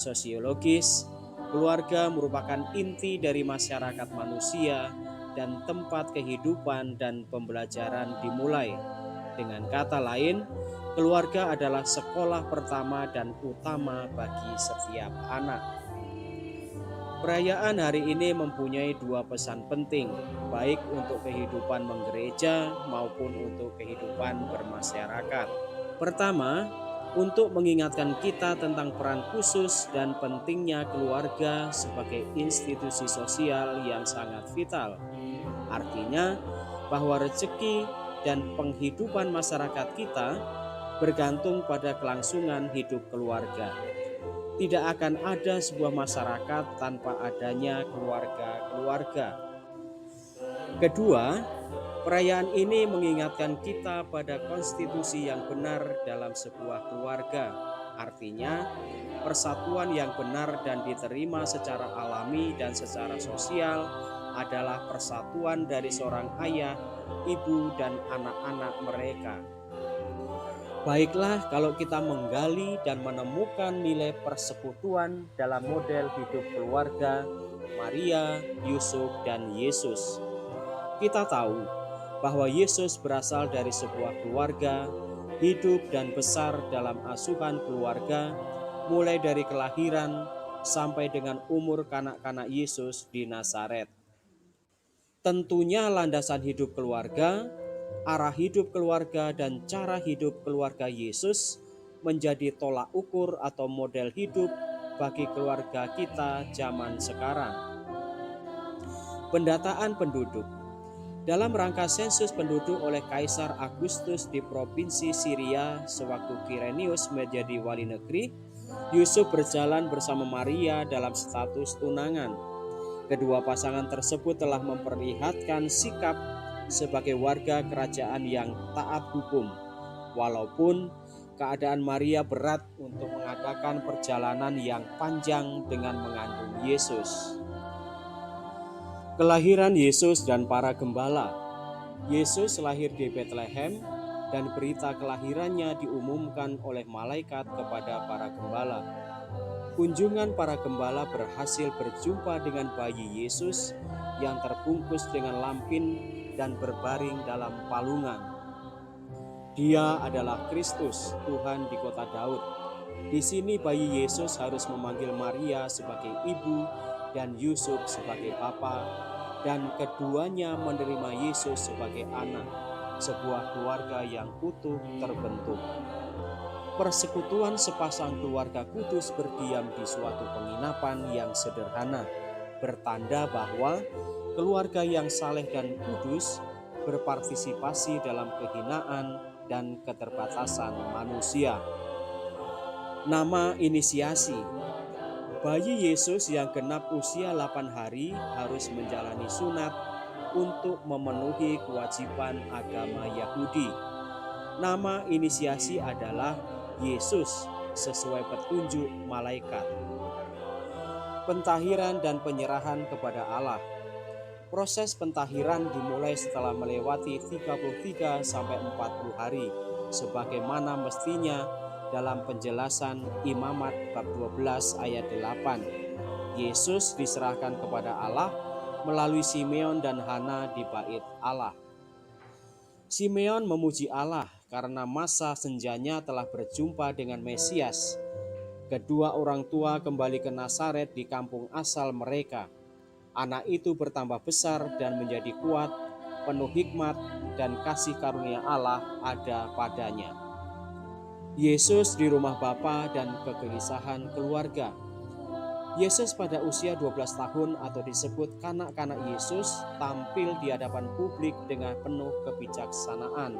Sosiologis, keluarga merupakan inti dari masyarakat manusia dan tempat kehidupan dan pembelajaran dimulai. Dengan kata lain, keluarga adalah sekolah pertama dan utama bagi setiap anak. Perayaan hari ini mempunyai dua pesan penting, baik untuk kehidupan menggereja maupun untuk kehidupan bermasyarakat. Pertama, untuk mengingatkan kita tentang peran khusus dan pentingnya keluarga sebagai institusi sosial yang sangat vital. Artinya, bahwa rezeki dan penghidupan masyarakat kita bergantung pada kelangsungan hidup keluarga. Tidak akan ada sebuah masyarakat tanpa adanya keluarga-keluarga. Kedua, perayaan ini mengingatkan kita pada konstitusi yang benar dalam sebuah keluarga. Artinya, persatuan yang benar dan diterima secara alami dan secara sosial adalah persatuan dari seorang ayah, ibu, dan anak-anak mereka. Baiklah kalau kita menggali dan menemukan nilai persekutuan dalam model hidup keluarga Maria, Yusuf, dan Yesus. Kita tahu bahwa Yesus berasal dari sebuah keluarga, hidup dan besar dalam asuhan keluarga, mulai dari kelahiran sampai dengan umur kanak-kanak Yesus di Nazaret. Tentunya landasan hidup keluarga, arah hidup keluarga, dan cara hidup keluarga Yesus menjadi tolak ukur atau model hidup bagi keluarga kita zaman sekarang. Pendataan penduduk. Dalam rangka sensus penduduk oleh Kaisar Agustus di Provinsi Syria sewaktu Quirinius menjadi wali negeri, Yusuf berjalan bersama Maria dalam status tunangan. Kedua pasangan tersebut telah memperlihatkan sikap sebagai warga kerajaan yang taat hukum, walaupun keadaan Maria berat untuk mengadakan perjalanan yang panjang dengan mengandung Yesus. Kelahiran Yesus dan para gembala. Yesus lahir di Betlehem dan berita kelahirannya diumumkan oleh malaikat kepada para gembala. Kunjungan para gembala berhasil berjumpa dengan bayi Yesus yang terbungkus dengan lampin dan berbaring dalam palungan. Dia adalah Kristus, Tuhan di kota Daud. Di sini bayi Yesus harus memanggil Maria sebagai ibu dan Yusuf sebagai bapa, dan keduanya menerima Yesus sebagai anak. Sebuah keluarga yang utuh terbentuk. Persekutuan sepasang keluarga kudus berdiam di suatu penginapan yang sederhana, bertanda bahwa keluarga yang saleh dan kudus berpartisipasi dalam kehinaan dan keterbatasan manusia. Nama inisiasi. Bayi Yesus yang genap usia 8 hari harus menjalani sunat untuk memenuhi kewajiban agama Yahudi. Nama inisiasi adalah Yesus sesuai petunjuk malaikat. Pentahiran dan penyerahan kepada Allah. Proses pentahiran dimulai setelah melewati 33 sampai 40 hari sebagaimana mestinya dalam penjelasan Imamat bab 12 ayat 8. Yesus diserahkan kepada Allah melalui Simeon dan Hana di bait Allah. Simeon memuji Allah karena masa senjanya telah berjumpa dengan Mesias. Kedua orang tua kembali ke Nazaret di kampung asal mereka. Anak itu bertambah besar dan menjadi kuat, penuh hikmat dan kasih karunia Allah ada padanya. Yesus di rumah Bapa dan kegelisahan keluarga. Yesus pada usia 12 tahun atau disebut kanak-kanak Yesus tampil di hadapan publik dengan penuh kebijaksanaan.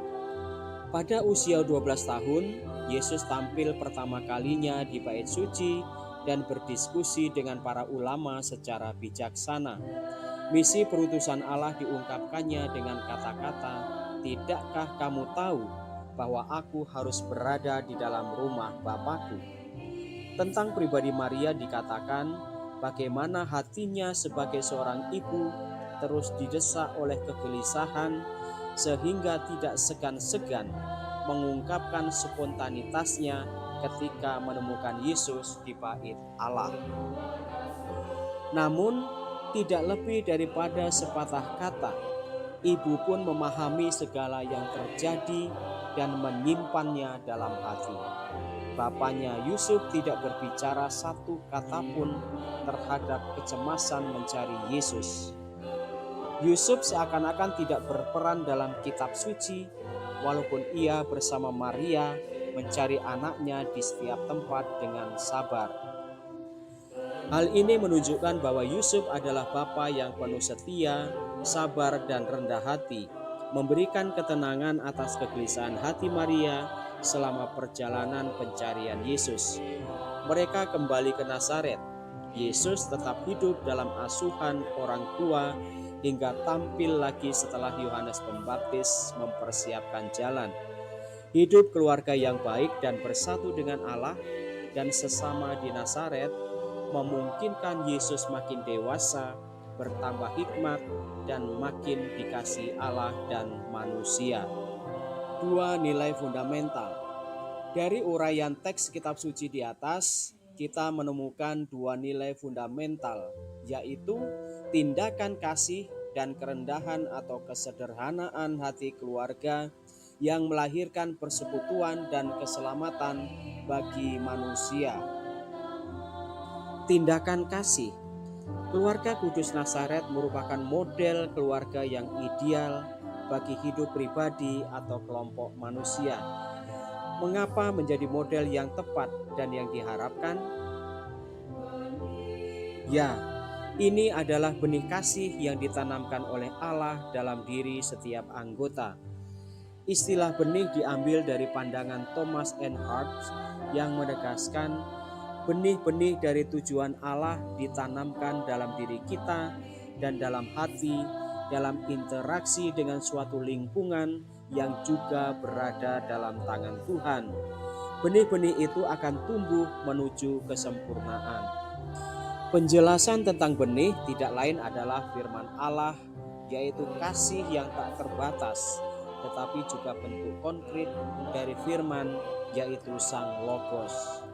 Pada usia 12 tahun, Yesus tampil pertama kalinya di bait suci dan berdiskusi dengan para ulama secara bijaksana. Misi perutusan Allah diungkapkannya dengan kata-kata, "Tidakkah kamu tahu bahwa aku harus berada di dalam rumah Bapakku?" Tentang pribadi Maria dikatakan bagaimana hatinya sebagai seorang ibu terus didesak oleh kegelisahan sehingga tidak segan-segan mengungkapkan spontanitasnya ketika menemukan Yesus di bait Allah. Namun, tidak lebih daripada sepatah kata, ibu pun memahami segala yang terjadi dan menyimpannya dalam hati. Bapaknya Yusuf tidak berbicara satu kata pun terhadap kecemasan mencari Yesus. Yusuf seakan-akan tidak berperan dalam kitab suci, walaupun ia bersama Maria mencari anaknya di setiap tempat dengan sabar. Hal ini menunjukkan bahwa Yusuf adalah bapa yang penuh setia, sabar, dan rendah hati, memberikan ketenangan atas kegelisahan hati Maria selama perjalanan pencarian Yesus. Mereka kembali ke Nazaret. Yesus tetap hidup dalam asuhan orang tua hingga tampil lagi setelah Yohanes Pembaptis mempersiapkan jalan. Hidup keluarga yang baik dan bersatu dengan Allah dan sesama di Nazaret memungkinkan Yesus makin dewasa, bertambah hikmat, dan makin dikasihi Allah dan manusia. Dua nilai fundamental. Dari uraian teks kitab suci di atas, kita menemukan dua nilai fundamental, yaitu tindakan kasih dan kerendahan atau kesederhanaan hati keluarga yang melahirkan persekutuan dan keselamatan bagi manusia. Tindakan kasih. Keluarga Kudus Nazaret merupakan model keluarga yang ideal bagi hidup pribadi atau kelompok manusia. Mengapa menjadi model yang tepat dan yang diharapkan? Ya, ini adalah benih kasih yang ditanamkan oleh Allah dalam diri setiap anggota. Istilah benih diambil dari pandangan Thomas N. Hart yang menegaskan benih-benih dari tujuan Allah ditanamkan dalam diri kita dan dalam hati, dalam interaksi dengan suatu lingkungan yang juga berada dalam tangan Tuhan. Benih-benih itu akan tumbuh menuju kesempurnaan. Penjelasan tentang benih tidak lain adalah firman Allah, yaitu kasih yang tak terbatas, tetapi juga bentuk konkret dari firman, yaitu Sang Logos.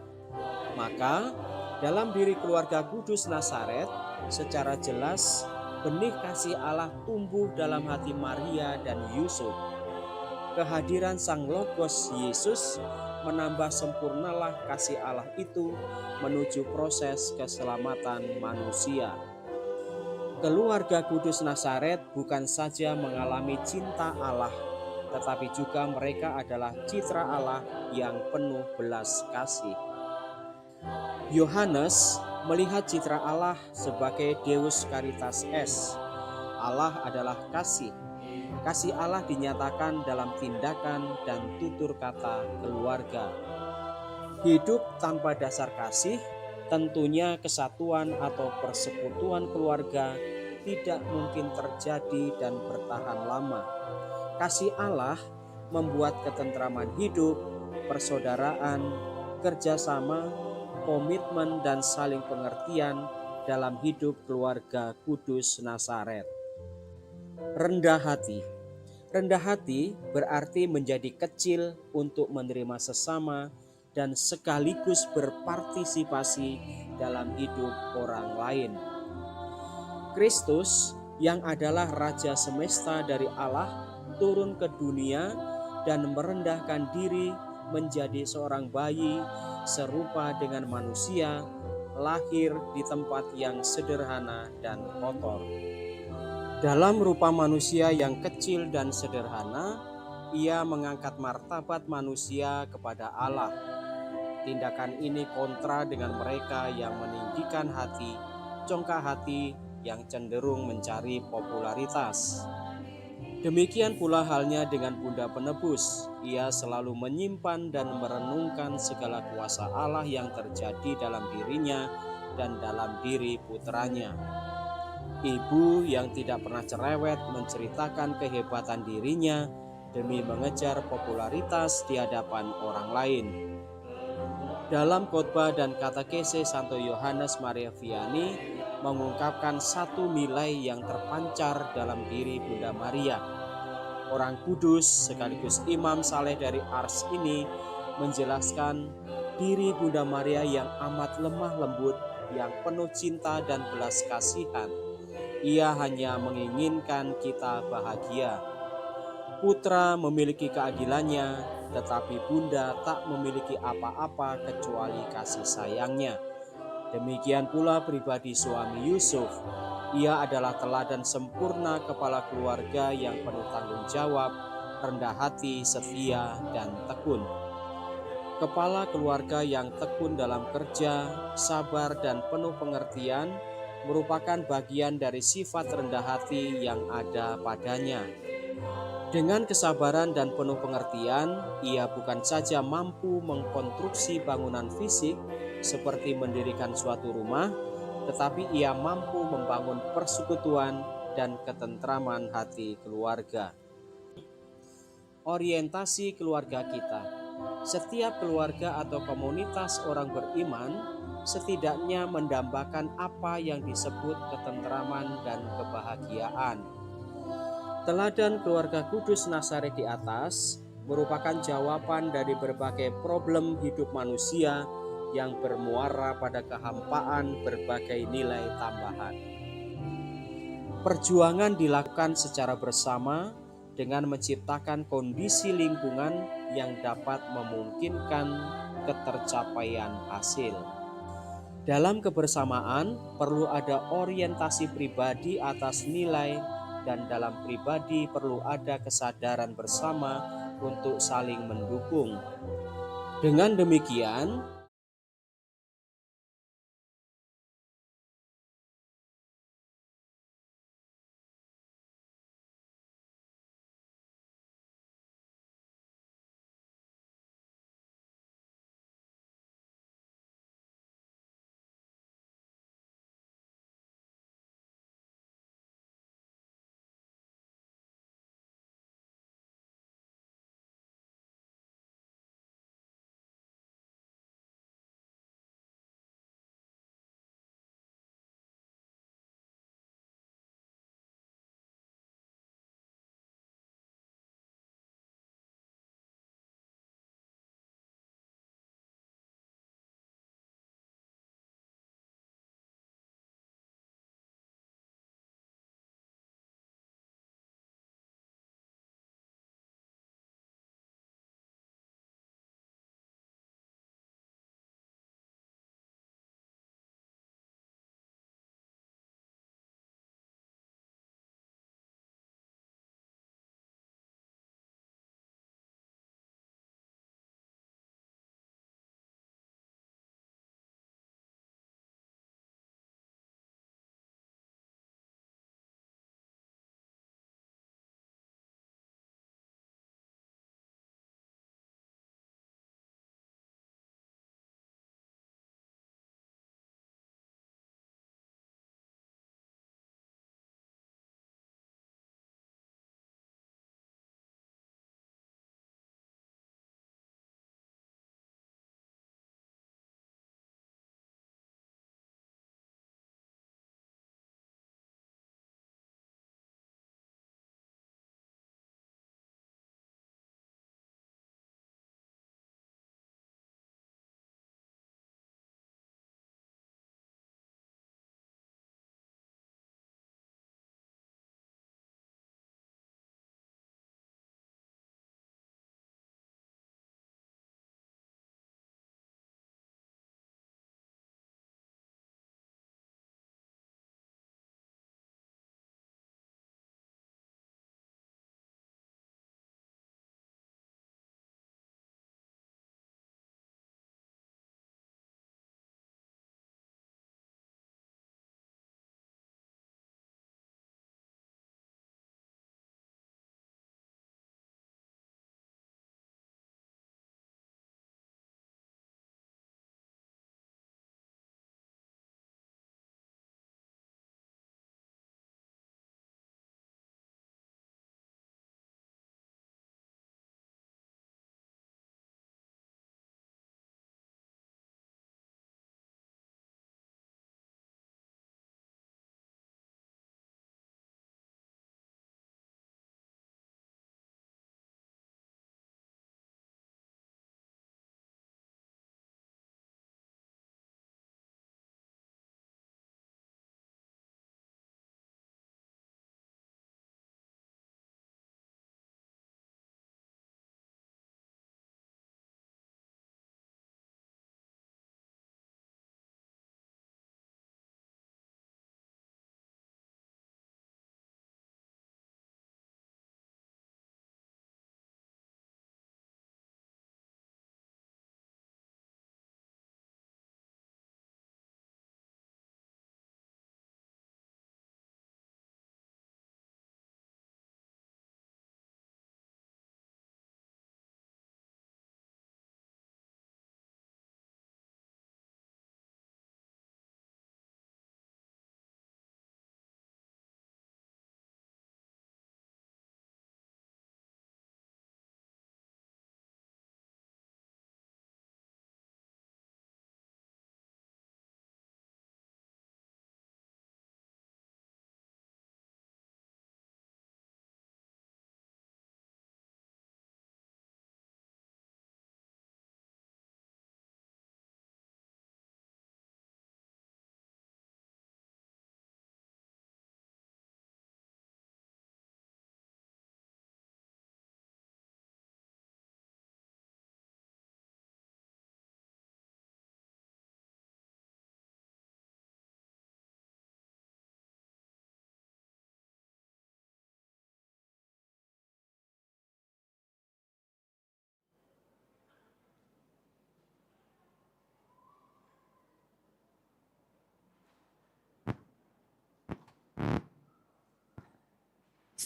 Maka, dalam diri keluarga Kudus Nazaret, secara jelas benih kasih Allah tumbuh dalam hati Maria dan Yusuf. Kehadiran Sang Logos Yesus menambah sempurnalah kasih Allah itu menuju proses keselamatan manusia. Keluarga Kudus Nazaret bukan saja mengalami cinta Allah, tetapi juga mereka adalah citra Allah yang penuh belas kasih. Yohanes melihat citra Allah sebagai Deus Caritas Est. Allah adalah kasih. Kasih Allah dinyatakan dalam tindakan dan tutur kata keluarga. Hidup tanpa dasar kasih, tentunya kesatuan atau persekutuan keluarga tidak mungkin terjadi dan bertahan lama. Kasih Allah membuat ketentraman hidup, persaudaraan, kerjasama, komitmen, dan saling pengertian dalam hidup keluarga Kudus Nazaret. Rendah hati. Rendah hati berarti menjadi kecil untuk menerima sesama dan sekaligus berpartisipasi dalam hidup orang lain. Kristus yang adalah Raja semesta dari Allah turun ke dunia dan merendahkan diri menjadi seorang bayi serupa dengan manusia, lahir di tempat yang sederhana dan kotor. Dalam rupa manusia yang kecil dan sederhana, ia mengangkat martabat manusia kepada Allah. Tindakan ini kontra dengan mereka yang meninggikan hati, congkak hati yang cenderung mencari popularitas. Demikian pula halnya dengan Bunda Penebus. Ia selalu menyimpan dan merenungkan segala kuasa Allah yang terjadi dalam dirinya dan dalam diri putranya. Ibu yang tidak pernah cerewet menceritakan kehebatan dirinya demi mengejar popularitas di hadapan orang lain. Dalam khotbah dan katekese Santo Yohanes Maria Vianney mengungkapkan satu nilai yang terpancar dalam diri Bunda Maria. Orang kudus sekaligus imam saleh dari Ars ini menjelaskan diri Bunda Maria yang amat lemah lembut, yang penuh cinta dan belas kasihan. Ia hanya menginginkan kita bahagia. Putra memiliki keadilannya, tetapi Bunda tak memiliki apa-apa kecuali kasih sayangnya. Demikian pula pribadi suami Yusuf. Ia adalah teladan sempurna kepala keluarga yang penuh tanggung jawab, rendah hati, setia, dan tekun. Kepala keluarga yang tekun dalam kerja, sabar, dan penuh pengertian merupakan bagian dari sifat rendah hati yang ada padanya. Dengan kesabaran dan penuh pengertian, ia bukan saja mampu mengkonstruksi bangunan fisik seperti mendirikan suatu rumah, tetapi ia mampu membangun persekutuan dan ketentraman hati keluarga. Orientasi keluarga kita. Setiap keluarga atau komunitas orang beriman setidaknya mendambakan apa yang disebut ketentraman dan kebahagiaan. Teladan keluarga Kudus Nazaret di atas merupakan jawaban dari berbagai problem hidup manusia yang bermuara pada kehampaan berbagai nilai tambahan. Perjuangan dilakukan secara bersama dengan menciptakan kondisi lingkungan yang dapat memungkinkan ketercapaian hasil. Dalam kebersamaan perlu ada orientasi pribadi atas nilai, dan dalam pribadi perlu ada kesadaran bersama untuk saling mendukung. Dengan demikian,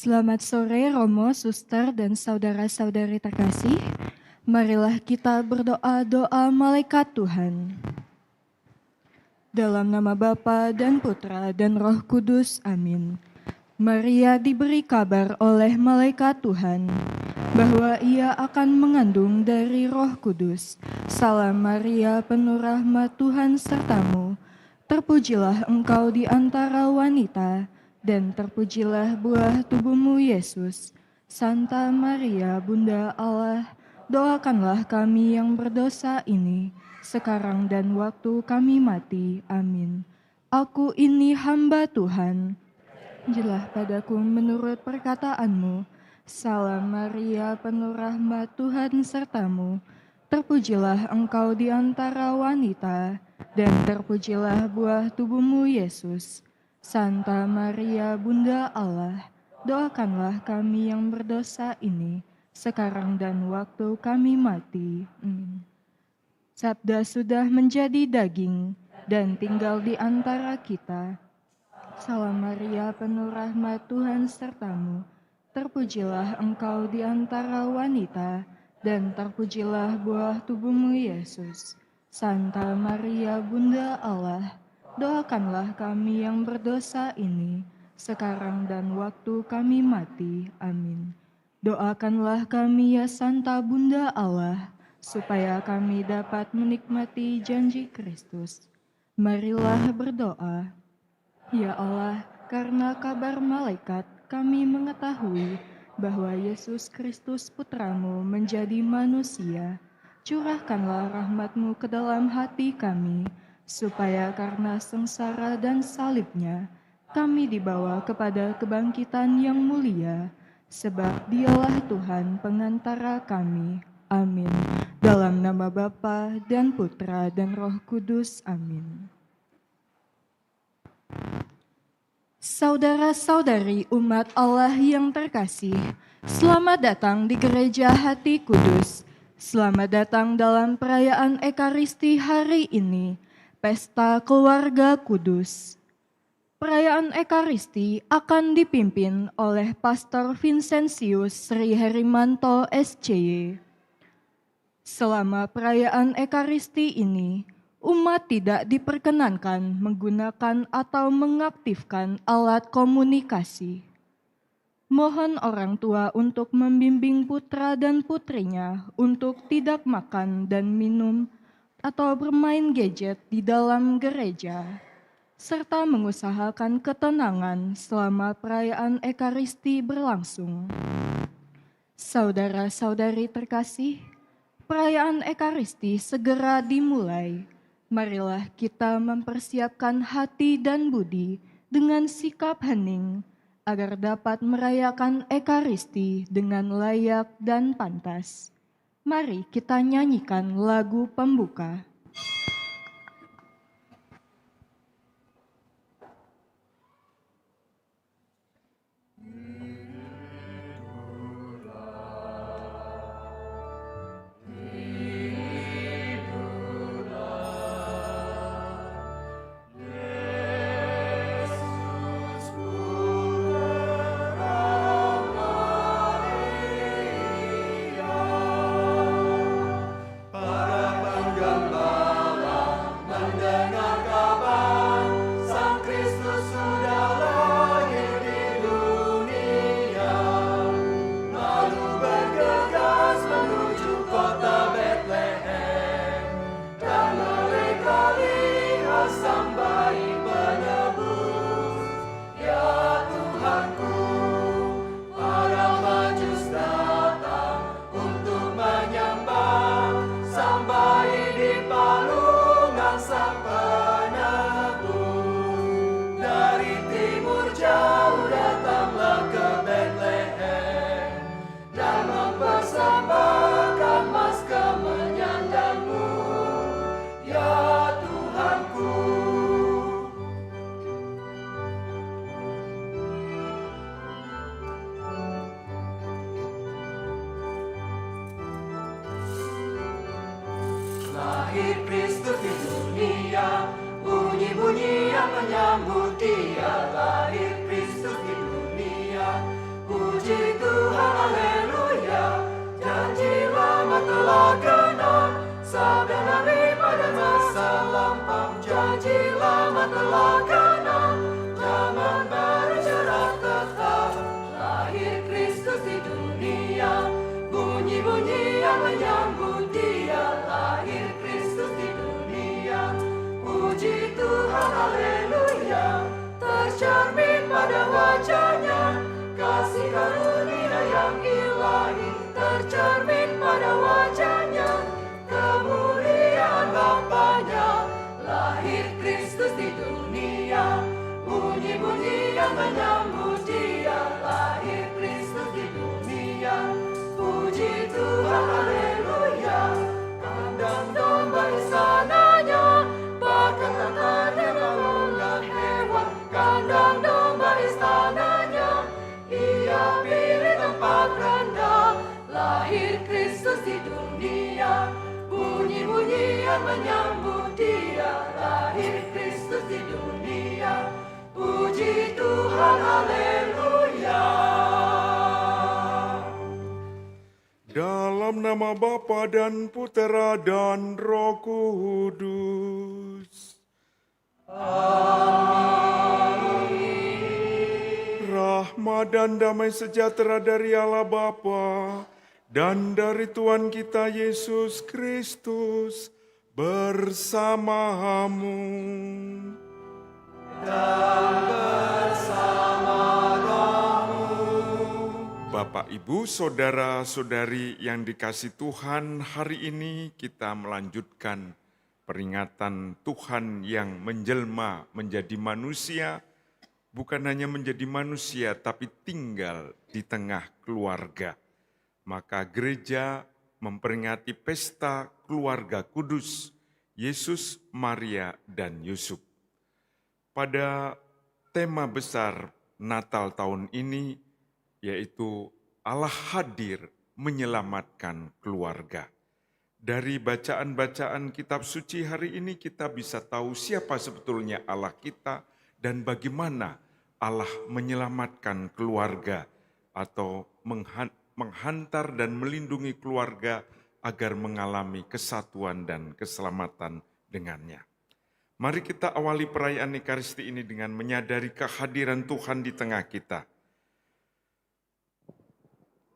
Selamat sore Romo, Suster, dan saudara-saudari terkasih. Marilah kita berdoa doa malaikat Tuhan. Dalam nama Bapa dan Putra dan Roh Kudus, amin. Maria diberi kabar oleh malaikat Tuhan bahwa ia akan mengandung dari Roh Kudus. Salam Maria, penuh rahmat Tuhan sertamu. Terpujilah engkau di antara wanita, dan terpujilah buah tubuhmu Yesus. Santa Maria, Bunda Allah, doakanlah kami yang berdosa ini, sekarang dan waktu kami mati. Amin. Aku ini hamba Tuhan, jelah padaku menurut perkataanmu. Salam Maria, penuh rahmat Tuhan sertamu. Terpujilah engkau di antara wanita, dan terpujilah buah tubuhmu Yesus. Santa Maria, Bunda Allah, doakanlah kami yang berdosa ini, sekarang dan waktu kami mati. Amin. Sabda sudah menjadi daging dan tinggal di antara kita. Salam Maria, penuh rahmat Tuhan sertamu. Terpujilah engkau di antara wanita, dan terpujilah buah tubuhmu Yesus. Santa Maria, Bunda Allah, doakanlah kami yang berdosa ini, sekarang dan waktu kami mati. Amin. Doakanlah kami ya Santa Bunda Allah, supaya kami dapat menikmati janji Kristus. Marilah berdoa. Ya Allah, karena kabar malaikat kami mengetahui bahwa Yesus Kristus Putramu menjadi manusia. Curahkanlah rahmat-Mu ke dalam hati kami, supaya karena sengsara dan salibnya, kami dibawa kepada kebangkitan yang mulia, sebab Dialah Tuhan pengantara kami. Amin. Dalam nama Bapa dan Putra dan Roh Kudus. Amin. Saudara-saudari umat Allah yang terkasih, selamat datang di Gereja Hati Kudus. Selamat datang dalam perayaan Ekaristi hari ini, Pesta Keluarga Kudus. Perayaan Ekaristi akan dipimpin oleh Pastor Vincentius Sri Herimanto SCY. Selama perayaan Ekaristi ini, umat tidak diperkenankan menggunakan atau mengaktifkan alat komunikasi. Mohon orang tua untuk membimbing putra dan putrinya untuk tidak makan dan minum atau bermain gadget di dalam gereja, serta mengusahakan ketenangan selama perayaan Ekaristi berlangsung. Saudara-saudari terkasih, perayaan Ekaristi segera dimulai. Marilah kita mempersiapkan hati dan budi dengan sikap hening, agar dapat merayakan Ekaristi dengan layak dan pantas. Mari kita nyanyikan lagu pembuka. Lahir Kristus di dunia, bunyi-bunyi yang menyambut Dia. Lahir Kristus di dunia, menyambut Dia, lahir Kristus di dunia. Puji Tuhan, haleluya. Dalam nama Bapa dan Putera dan Roh Kudus. Rahmat dan damai sejahtera dari Allah Bapa dan dari Tuhan kita Yesus Kristus bersamamu. Bapak, Ibu, Saudara-saudari yang dikasihi Tuhan, hari ini kita melanjutkan peringatan Tuhan yang menjelma menjadi manusia, bukan hanya menjadi manusia, tapi tinggal di tengah keluarga. Maka gereja memperingati pesta keluarga kudus, Yesus, Maria, dan Yusuf. Pada tema besar Natal tahun ini, yaitu Allah hadir menyelamatkan keluarga. Dari bacaan-bacaan kitab suci hari ini kita bisa tahu siapa sebetulnya Allah kita dan bagaimana Allah menyelamatkan keluarga atau menghantar dan melindungi keluarga agar mengalami kesatuan dan keselamatan dengannya. Mari kita awali perayaan Ekaristi ini dengan menyadari kehadiran Tuhan di tengah kita.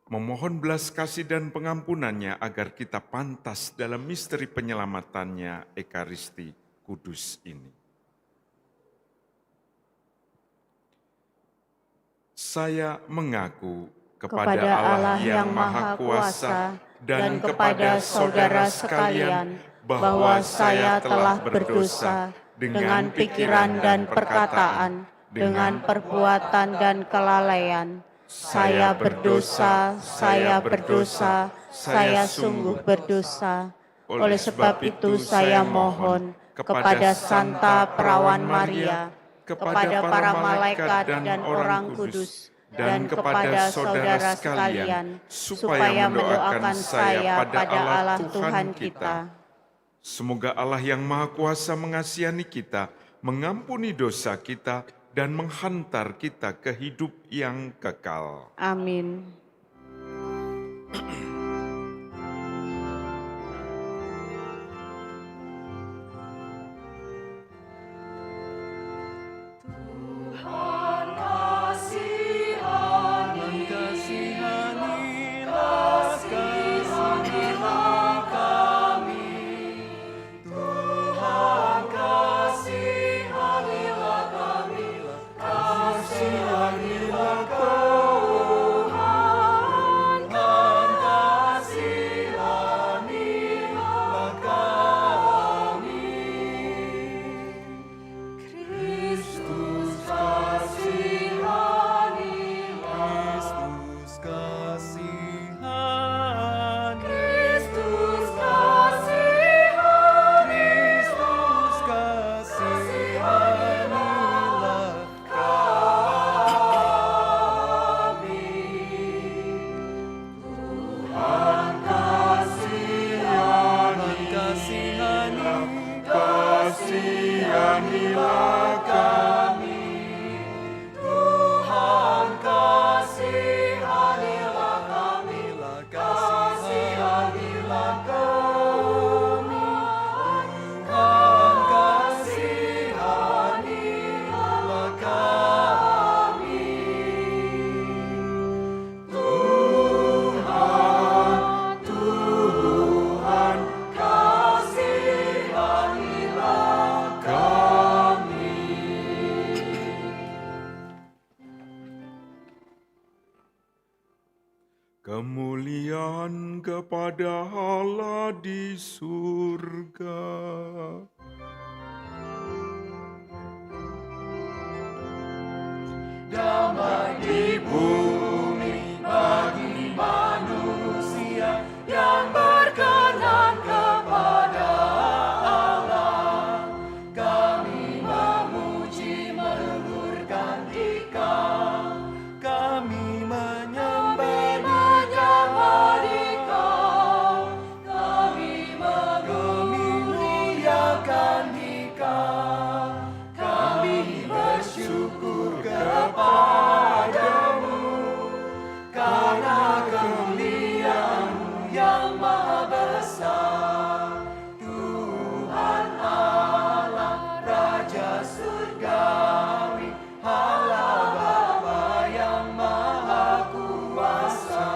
Memohon belas kasih dan pengampunannya agar kita pantas dalam misteri penyelamatannya Ekaristi Kudus ini. Saya mengaku kepada Allah yang Maha Kuasa dan kepada saudara sekalian bahwa saya telah berdosa dengan pikiran dan perkataan, dengan perbuatan dan kelalaian. Saya berdosa, saya sungguh berdosa. Oleh sebab itu saya mohon kepada Santa Perawan Maria, kepada para malaikat dan orang kudus, dan kepada saudara sekalian, supaya mendoakan saya pada Allah Tuhan kita. Semoga Allah yang Maha Kuasa mengasihani kita, mengampuni dosa kita, dan menghantar kita ke hidup yang kekal. Amin. Kemuliaan kepada Allah di surga. Damai di bumi bagi manusia yang berkenan kepada Allah. Kami memuji meluhurkan Dikau, kami menyembah Dikau, kami mengagumi surgawi, Allah Bapa yang Maha Kuasa.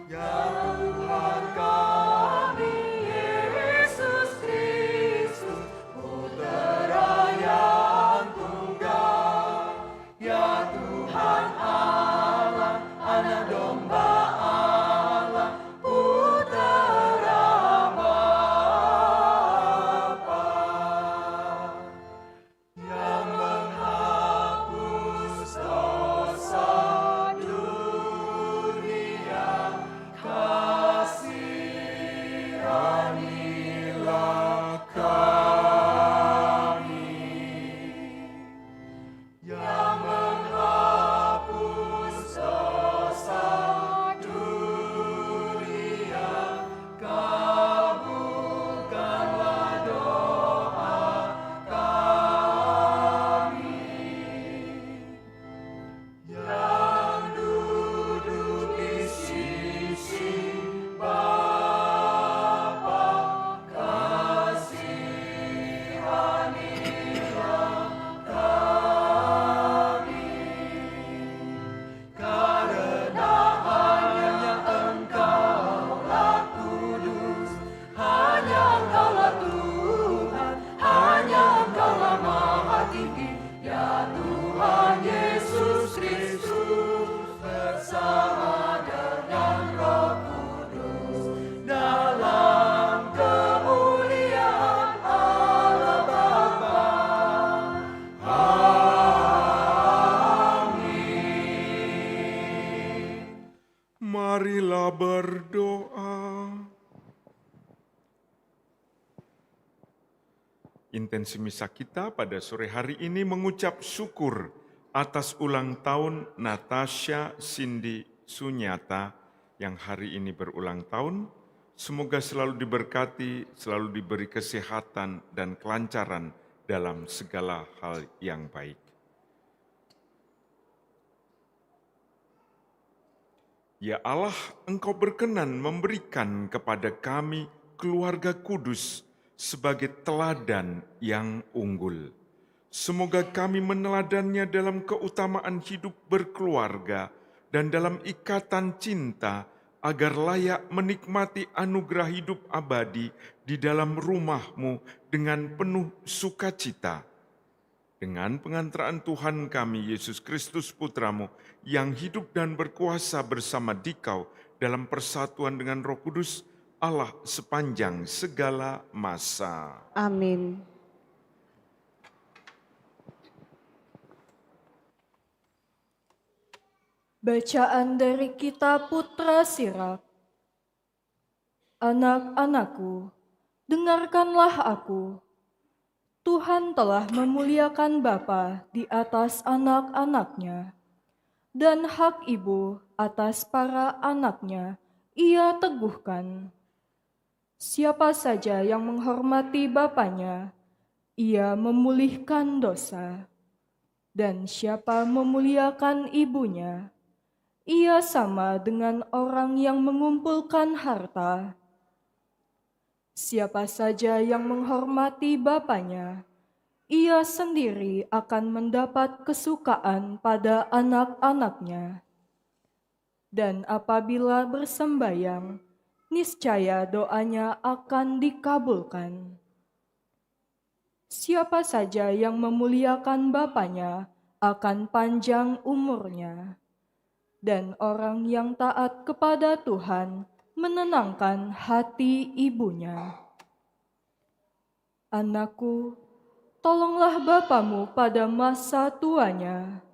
Ya Tuhan kami, Yesus Kristus, Putera yang tunggal. Ya Tuhan Allah, Anak Domba Allah, Putera Bapa, yang menghapus dosa dunia, kasihanilah kami. Yang menghapus dosa dunia, kabulkanlah doa kami. Yang duduk di sisi Bapa, kasihanilah kami. Karena hanya Engkaulah kudus, hanya Engkaulah Tuhan, hanya Engkaulah Maha Tinggi, ya Tuhan Yesus Kristus, bersama dengan Roh Kudus, dalam kemuliaan Allah Bapa. Amin. Marilah berdoa. Intensi misa kita pada sore hari ini mengucap syukur atas ulang tahun Natasha Cindy Sunyata yang hari ini berulang tahun. Semoga selalu diberkati, selalu diberi kesehatan dan kelancaran dalam segala hal yang baik. Ya Allah, Engkau berkenan memberikan kepada kami keluarga kudus sebagai teladan yang unggul. Semoga kami meneladannya dalam keutamaan hidup berkeluarga dan dalam ikatan cinta agar layak menikmati anugerah hidup abadi di dalam rumah-Mu dengan penuh sukacita. Dengan pengantaraan Tuhan kami, Yesus Kristus Putra-Mu, yang hidup dan berkuasa bersama Dikau dalam persatuan dengan Roh Kudus, Allah sepanjang segala masa. Amin. Bacaan dari Kitab Putra Sirak. Anak-anakku, dengarkanlah aku. Tuhan telah memuliakan bapa di atas anak-anaknya, dan hak ibu atas para anaknya ia teguhkan. Siapa saja yang menghormati bapanya, ia memulihkan dosa. Dan siapa memuliakan ibunya, ia sama dengan orang yang mengumpulkan harta. Siapa saja yang menghormati bapanya, ia sendiri akan mendapat kesukaan pada anak-anaknya. Dan apabila bersembayang, niscaya doanya akan dikabulkan. Siapa saja yang memuliakan bapanya akan panjang umurnya, dan orang yang taat kepada Tuhan menenangkan hati ibunya. Anakku, tolonglah bapamu pada masa tuanya,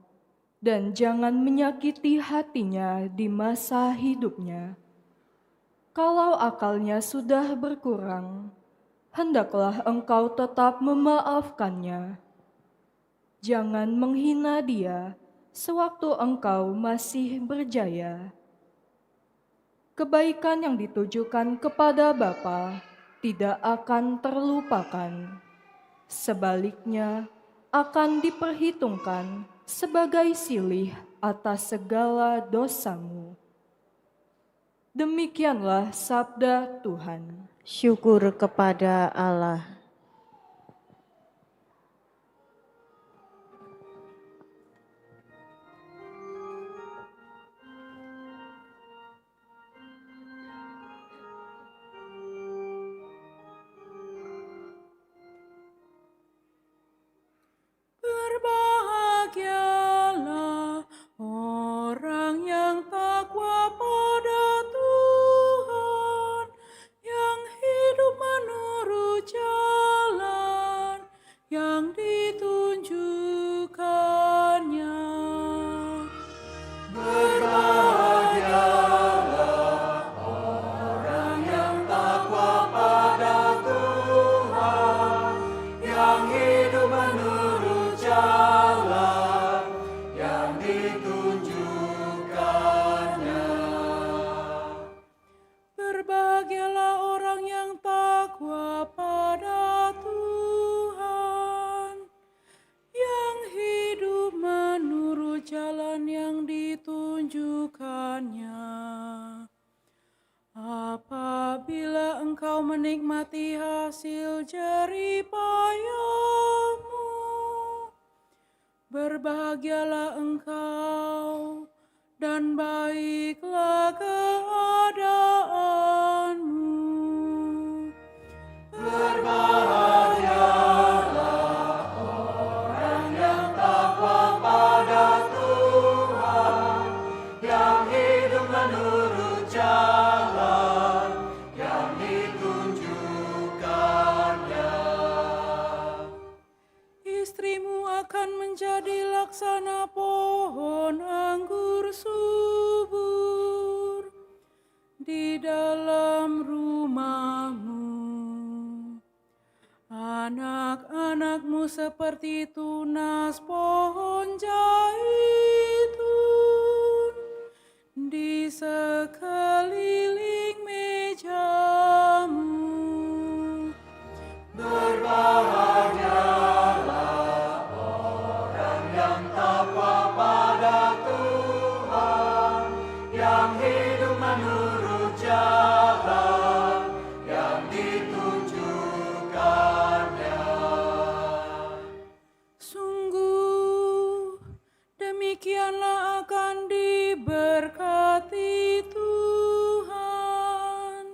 dan jangan menyakiti hatinya di masa hidupnya. Kalau akalnya sudah berkurang, hendaklah engkau tetap memaafkannya. Jangan menghina dia sewaktu engkau masih berjaya. Kebaikan yang ditujukan kepada Bapa tidak akan terlupakan. Sebaliknya, akan diperhitungkan sebagai silih atas segala dosamu. Demikianlah sabda Tuhan. Syukur kepada Allah. menikmati hasil jerih payahmu. Berbahagialah engkau dan baiklah keadaanmu. Berbahagialah orang yang takwa pada Tuhan, yang hidup menurut jalan yang ditunjukkannya. Istrimu akan menjadi laksana pohon anggur subur di dalam rumahmu. Anak-anakmu seperti tunas pohon zaitun di sekeliling mejamu. Berbahagialah orang yang takwa pada Tuhan, yang hidup menurut jalan yang ditunjukkannya. Sungguh demikianlah akan diberkati Tuhan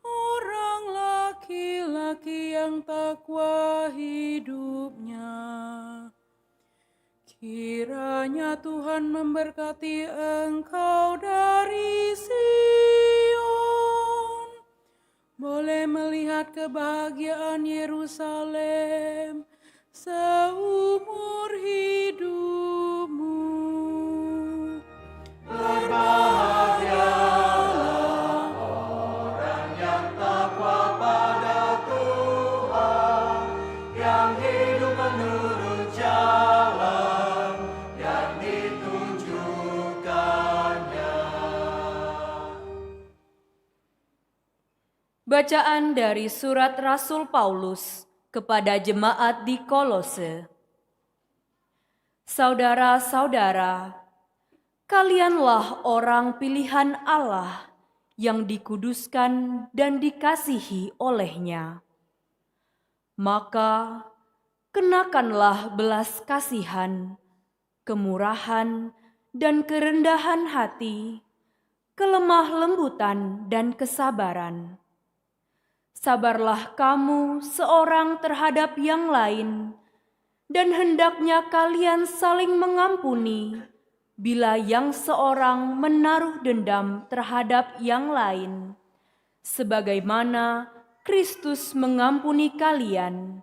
orang laki-laki yang takwa hidupnya. Kiranya Tuhan memberkati engkau dari Sion, boleh melihat kebahagiaan Yerusalem seumur hidupmu. Berbahagialah orang yang takwa pada Tuhan, yang hidup menurut jalan yang ditunjukkannya. Bacaan dari surat Rasul Paulus kepada jemaat di Kolose. Saudara-saudara, kalianlah orang pilihan Allah yang dikuduskan dan dikasihi oleh-Nya. Maka kenakanlah belas kasihan, kemurahan, dan kerendahan hati, kelemah lembutan dan kesabaran. Sabarlah kamu seorang terhadap yang lain, dan hendaknya kalian saling mengampuni bila yang seorang menaruh dendam terhadap yang lain, sebagaimana Kristus mengampuni kalian,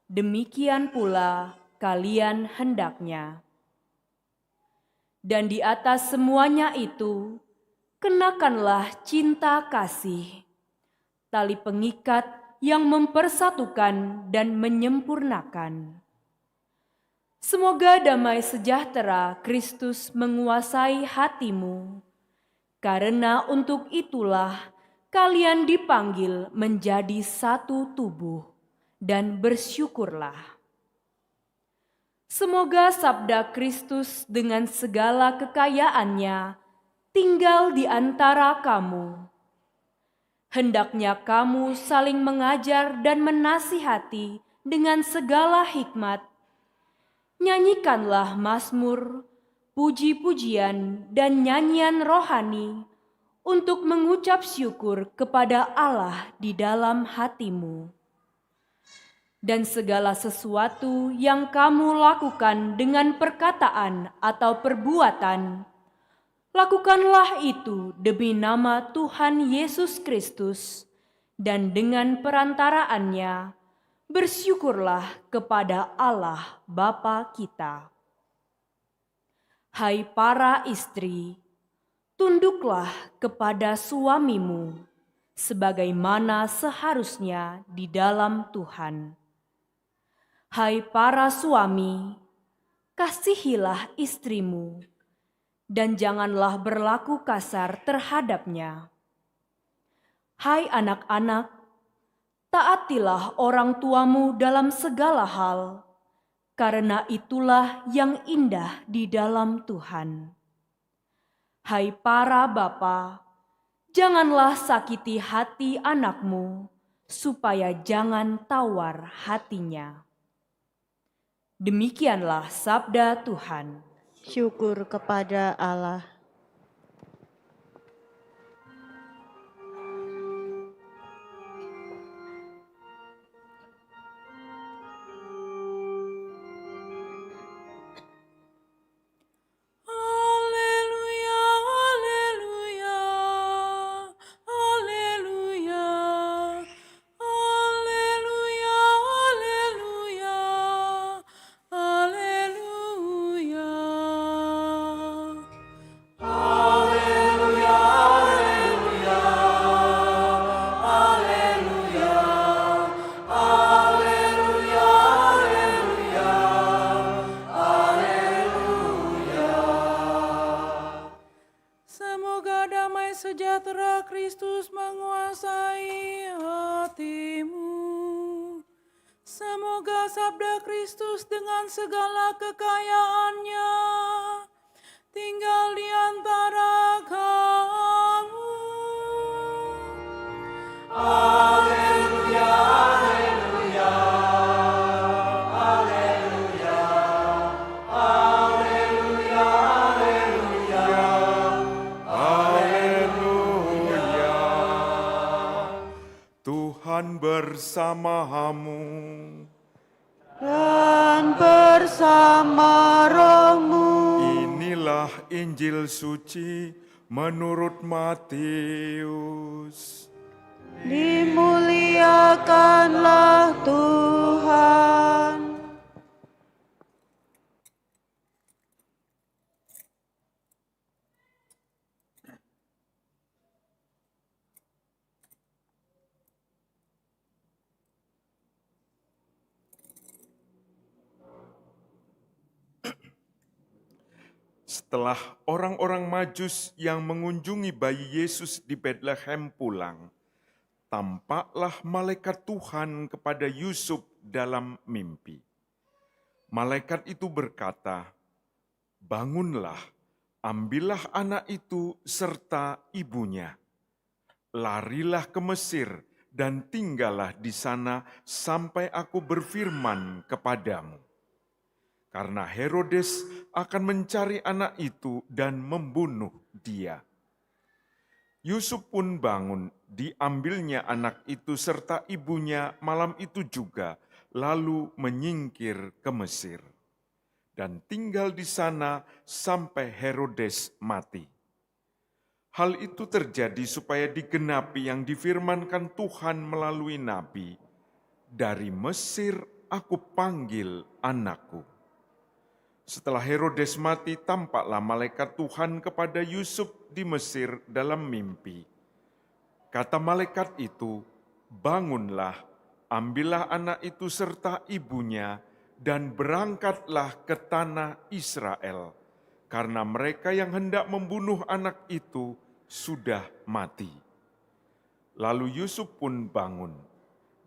demikian pula kalian hendaknya. Dan di atas semuanya itu, kenakanlah cinta kasih, tali pengikat yang mempersatukan dan menyempurnakan. Semoga damai sejahtera Kristus menguasai hatimu, karena untuk itulah kalian dipanggil menjadi satu tubuh, dan bersyukurlah. Semoga sabda Kristus dengan segala kekayaannya tinggal di antara kamu. Hendaknya kamu saling mengajar dan menasihati dengan segala hikmat. Nyanyikanlah mazmur, puji-pujian, dan nyanyian rohani untuk mengucap syukur kepada Allah di dalam hatimu. Dan segala sesuatu yang kamu lakukan dengan perkataan atau perbuatan, lakukanlah itu demi nama Tuhan Yesus Kristus, dan dengan perantaraannya bersyukurlah kepada Allah Bapa kita. Hai para istri, tunduklah kepada suamimu sebagaimana seharusnya di dalam Tuhan. Hai para suami, kasihilah istrimu, dan janganlah berlaku kasar terhadapnya. Hai anak-anak, taatilah orang tuamu dalam segala hal, karena itulah yang indah di dalam Tuhan. Hai para bapa, Janganlah sakiti hati anakmu, supaya jangan tawar hatinya. Demikianlah sabda Tuhan. Syukur kepada Allah. Haleluya, haleluya, haleluya, haleluya, haleluya, haleluya. Haleluya, haleluya, haleluya, haleluya, haleluya, haleluya. Semoga damai sejahtera Kristus menguasai hatimu. Semoga sabda Kristus dengan segala kekayaannya tinggal di antara kamu. Haleluya, haleluya, haleluya, haleluya, haleluya. Haleluya. Tuhan bersamamu. Dan bersama rohmu. Inilah Injil suci menurut Matius. Dimuliakanlah Tuhan. Setelah orang-orang Majus yang mengunjungi bayi Yesus di Betlehem pulang, tampaklah malaikat Tuhan kepada Yusuf dalam mimpi. Malaikat itu berkata, "Bangunlah, ambillah anak itu serta ibunya. Larilah ke Mesir dan tinggallah di sana sampai aku berfirman kepadamu. Karena Herodes akan mencari anak itu dan membunuh dia." Yusuf pun bangun, diambilnya anak itu serta ibunya malam itu juga, lalu menyingkir ke Mesir. Dan tinggal di sana sampai Herodes mati. Hal itu terjadi supaya digenapi yang difirmankan Tuhan melalui nabi, "Dari Mesir aku panggil anakku." Setelah Herodes mati, tampaklah malaikat Tuhan kepada Yusuf di Mesir dalam mimpi. Kata malaikat itu, "Bangunlah, ambillah anak itu serta ibunya, dan berangkatlah ke tanah Israel, karena mereka yang hendak membunuh anak itu sudah mati." Lalu Yusuf pun bangun.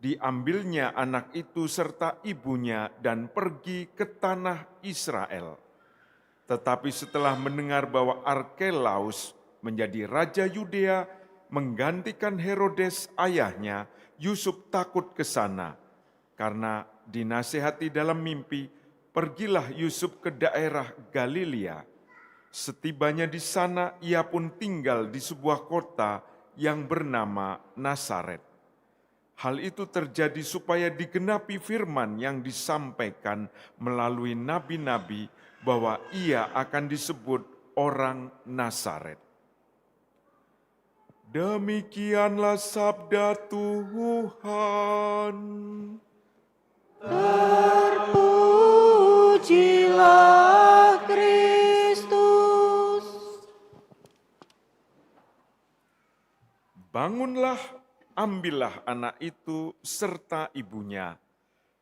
Diambilnya anak itu serta ibunya dan pergi ke tanah Israel. Tetapi setelah mendengar bahwa Arkelaus menjadi raja Yudea menggantikan Herodes ayahnya, Yusuf takut ke sana. Karena dinasihati dalam mimpi, pergilah Yusuf ke daerah Galilea. Setibanya di sana, ia pun tinggal di sebuah kota yang bernama Nazaret. Hal itu terjadi supaya digenapi firman yang disampaikan melalui nabi-nabi bahwa ia akan disebut orang Nazaret. Demikianlah sabda Tuhan. Terpujilah Kristus. Bangunlah, ambillah anak itu serta ibunya,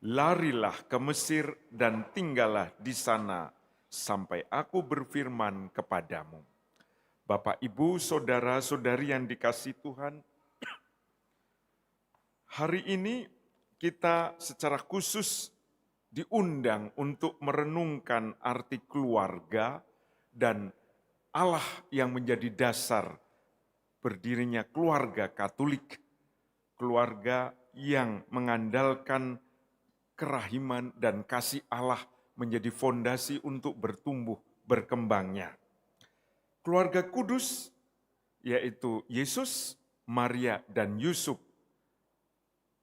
larilah ke Mesir dan tinggallah di sana sampai aku berfirman kepadamu. Bapak, Ibu, saudara-saudari yang dikasihi Tuhan, hari ini kita secara khusus diundang untuk merenungkan arti keluarga dan Allah yang menjadi dasar berdirinya keluarga Katolik, keluarga yang mengandalkan kerahiman dan kasih Allah menjadi fondasi untuk bertumbuh berkembangnya. Keluarga kudus, yaitu Yesus, Maria, dan Yusuf,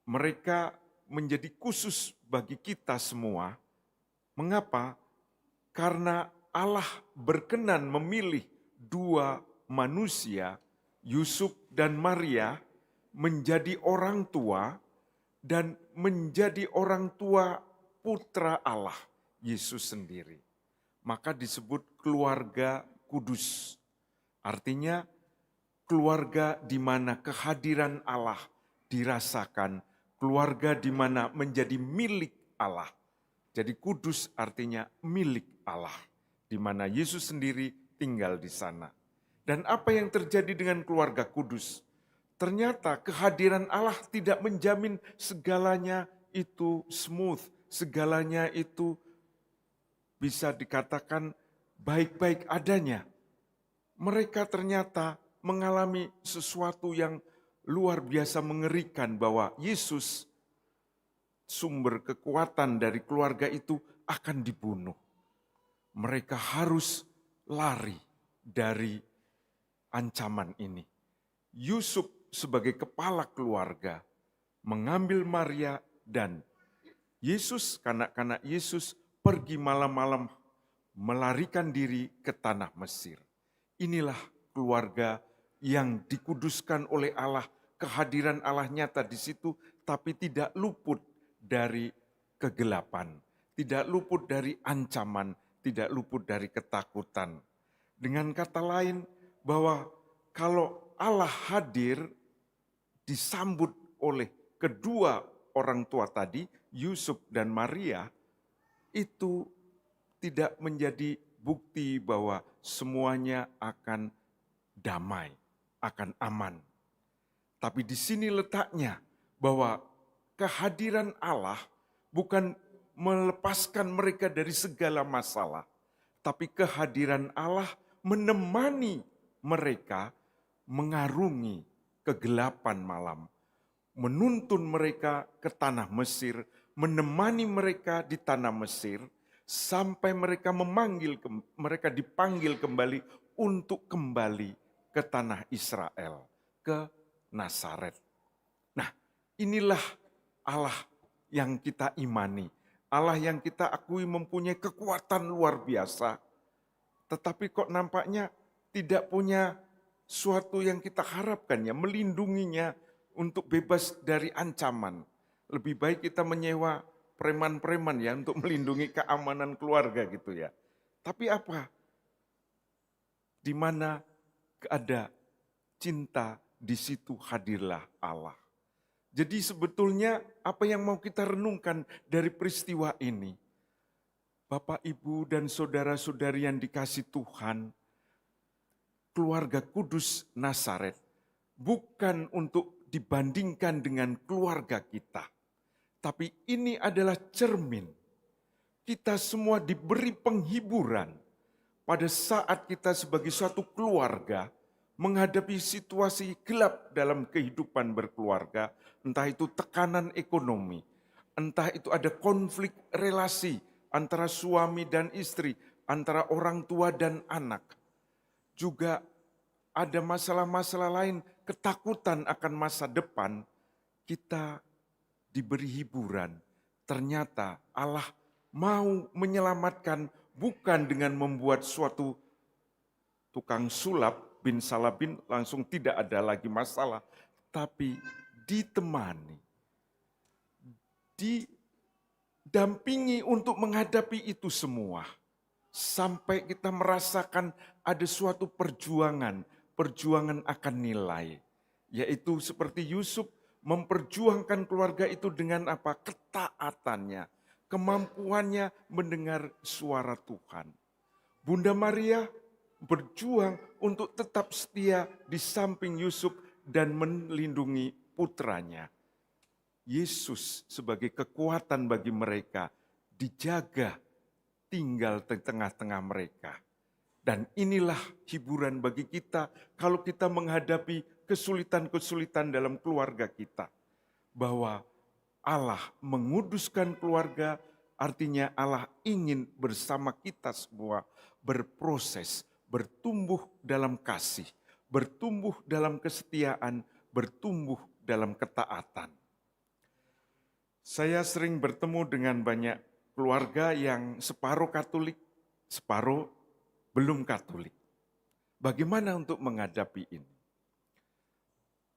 mereka menjadi khusus bagi kita semua. Mengapa? Karena Allah berkenan memilih dua manusia, Yusuf dan Maria, menjadi orang tua dan menjadi orang tua putra Allah, Yesus sendiri. Maka disebut keluarga kudus. Artinya keluarga di mana kehadiran Allah dirasakan, keluarga di mana menjadi milik Allah. Jadi kudus artinya milik Allah, di mana Yesus sendiri tinggal di sana. Dan apa yang terjadi dengan keluarga kudus? Ternyata kehadiran Allah tidak menjamin segalanya itu smooth, segalanya itu bisa dikatakan baik-baik adanya. Mereka ternyata mengalami sesuatu yang luar biasa mengerikan, bahwa Yesus, sumber kekuatan dari keluarga itu, akan dibunuh. Mereka harus lari dari ancaman ini. Yusuf sebagai kepala keluarga mengambil Maria dan Yesus, kanak-kanak Yesus, pergi malam-malam melarikan diri ke tanah Mesir. Inilah keluarga yang dikuduskan oleh Allah, kehadiran Allah nyata di situ, tapi tidak luput dari kegelapan, tidak luput dari ancaman, tidak luput dari ketakutan. Dengan kata lain, bahwa kalau Allah hadir, disambut oleh kedua orang tua tadi, Yusuf dan Maria, itu tidak menjadi bukti bahwa semuanya akan damai, akan aman. Tapi di sini letaknya bahwa kehadiran Allah bukan melepaskan mereka dari segala masalah, tapi kehadiran Allah menemani mereka mengarungi kegelapan malam, menuntun mereka ke tanah Mesir, menemani mereka di tanah Mesir, sampai mereka mereka dipanggil kembali untuk kembali ke tanah Israel, ke Nazaret. Nah, inilah Allah yang kita imani, Allah yang kita akui mempunyai kekuatan luar biasa, tetapi kok nampaknya tidak punya suatu yang kita harapkan, ya, melindunginya untuk bebas dari ancaman. Lebih baik kita menyewa preman-preman, ya, untuk melindungi keamanan keluarga gitu, ya. Tapi apa? Di mana ada cinta, di situ hadirlah Allah. Jadi sebetulnya apa yang mau kita renungkan dari peristiwa ini, Bapak, Ibu, dan saudara-saudari yang dikasih Tuhan, keluarga kudus Nazaret bukan untuk dibandingkan dengan keluarga kita. Tapi ini adalah cermin. Kita semua diberi penghiburan pada saat kita sebagai suatu keluarga menghadapi situasi gelap dalam kehidupan berkeluarga, entah itu tekanan ekonomi, entah itu ada konflik relasi antara suami dan istri, antara orang tua dan anak. Juga ada masalah-masalah lain, ketakutan akan masa depan. Kita diberi hiburan. Ternyata Allah mau menyelamatkan bukan dengan membuat suatu tukang sulap, bin salabin, langsung tidak ada lagi masalah. Tapi ditemani, didampingi untuk menghadapi itu semua. Sampai kita merasakan ada suatu perjuangan akan nilai. Yaitu seperti Yusuf memperjuangkan keluarga itu dengan apa? Ketaatannya, kemampuannya mendengar suara Tuhan. Bunda Maria berjuang untuk tetap setia di samping Yusuf dan melindungi putranya. Yesus sebagai kekuatan bagi mereka dijaga, tinggal di tengah-tengah mereka. Dan inilah hiburan bagi kita kalau kita menghadapi kesulitan-kesulitan dalam keluarga kita. Bahwa Allah menguduskan keluarga, artinya Allah ingin bersama kita semua berproses, bertumbuh dalam kasih, bertumbuh dalam kesetiaan, bertumbuh dalam ketaatan. Saya sering bertemu dengan banyak keluarga yang separuh Katolik, separuh belum Katolik. Bagaimana untuk menghadapi ini?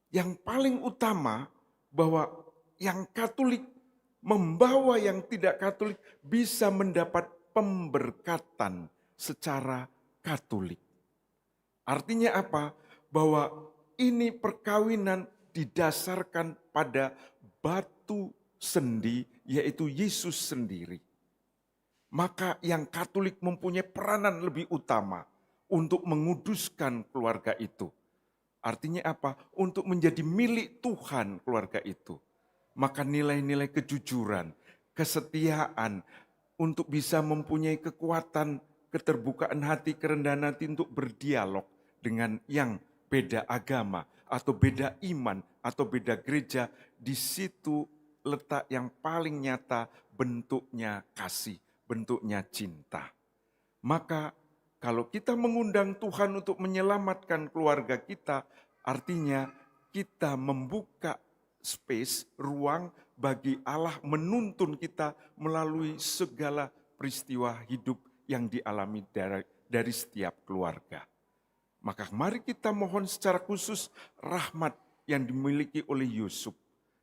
Yang paling utama bahwa yang Katolik membawa yang tidak Katolik bisa mendapat pemberkatan secara Katolik. Artinya apa? Bahwa ini perkawinan didasarkan pada batu sendi, yaitu Yesus sendiri. Maka yang Katolik mempunyai peranan lebih utama untuk menguduskan keluarga itu. Artinya apa? Untuk menjadi milik Tuhan keluarga itu. Maka nilai-nilai kejujuran, kesetiaan, untuk bisa mempunyai kekuatan, keterbukaan hati, kerendahan hati untuk berdialog dengan yang beda agama, atau beda iman, atau beda gereja, di situ letak yang paling nyata bentuknya kasih, bentuknya cinta. Maka kalau kita mengundang Tuhan untuk menyelamatkan keluarga kita, artinya kita membuka space, ruang bagi Allah menuntun kita melalui segala peristiwa hidup yang dialami dari setiap keluarga. Maka mari kita mohon secara khusus rahmat yang dimiliki oleh Yusuf,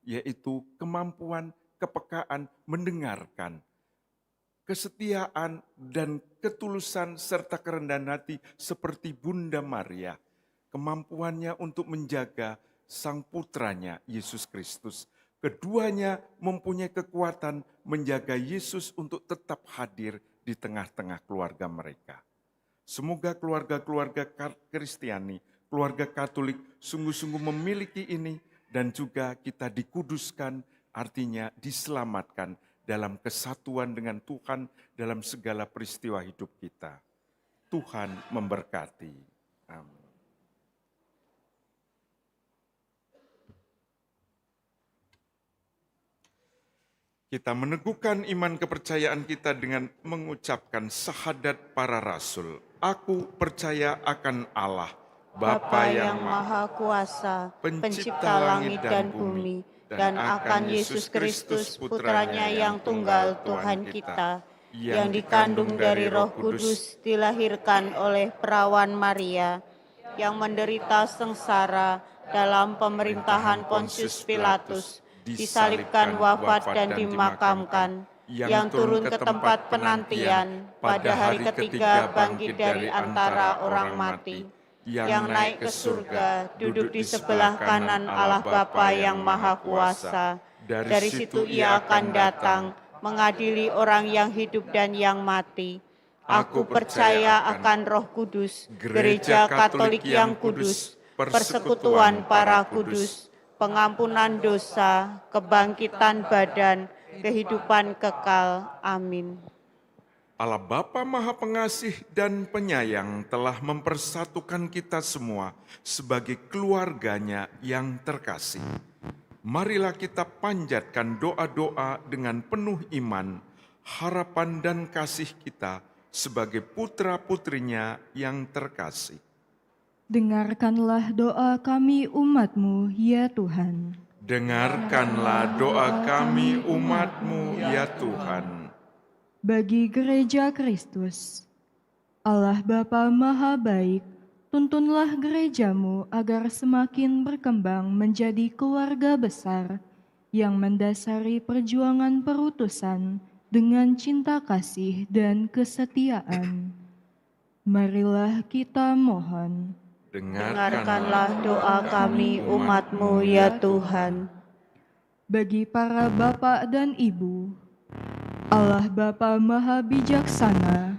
yaitu kemampuan, kepekaan, mendengarkan, kesetiaan dan ketulusan serta kerendahan hati seperti Bunda Maria, kemampuannya untuk menjaga sang putranya Yesus Kristus. Keduanya mempunyai kekuatan menjaga Yesus untuk tetap hadir di tengah-tengah keluarga mereka. Semoga keluarga-keluarga Kristiani, keluarga Katolik sungguh-sungguh memiliki ini dan juga kita dikuduskan, artinya diselamatkan dalam kesatuan dengan Tuhan dalam segala peristiwa hidup kita. Tuhan memberkati. Amin. Kita meneguhkan iman kepercayaan kita dengan mengucapkan syahadat para rasul. Aku percaya akan Allah, Bapa yang Maha Kuasa, pencipta langit dan bumi, dan akan Yesus Kristus, putranya yang tunggal Tuhan kita, yang dikandung dari Roh Kudus, dilahirkan oleh perawan Maria, yang menderita sengsara dalam pemerintahan Pontius Pilatus, disalibkan, wafat dan dimakamkan, yang turun ke tempat penantian, pada hari ketiga bangkit dari antara orang mati, yang naik ke surga, duduk di sebelah kanan Allah Bapa yang Maha Kuasa. Dari situ ia akan datang, mengadili orang yang hidup dan yang mati. Aku percaya akan Roh Kudus, Gereja Katolik yang kudus, persekutuan para kudus, pengampunan dosa, kebangkitan badan, kehidupan kekal. Amin. Allah Bapa Maha Pengasih dan Penyayang telah mempersatukan kita semua sebagai keluarganya yang terkasih. Marilah kita panjatkan doa-doa dengan penuh iman, harapan dan kasih kita sebagai putra-putrinya yang terkasih. Dengarkanlah doa kami umat-Mu, ya Tuhan. Dengarkanlah doa kami umat-Mu, ya Tuhan. Bagi Gereja Kristus, Allah Bapa Maha Baik, tuntunlah gereja-Mu agar semakin berkembang menjadi keluarga besar yang mendasari perjuangan perutusan dengan cinta kasih dan kesetiaan. Marilah kita mohon. Dengarkanlah doa kami umat-Mu, ya Tuhan. Bagi para bapak dan ibu, Allah Bapa Maha Bijaksana,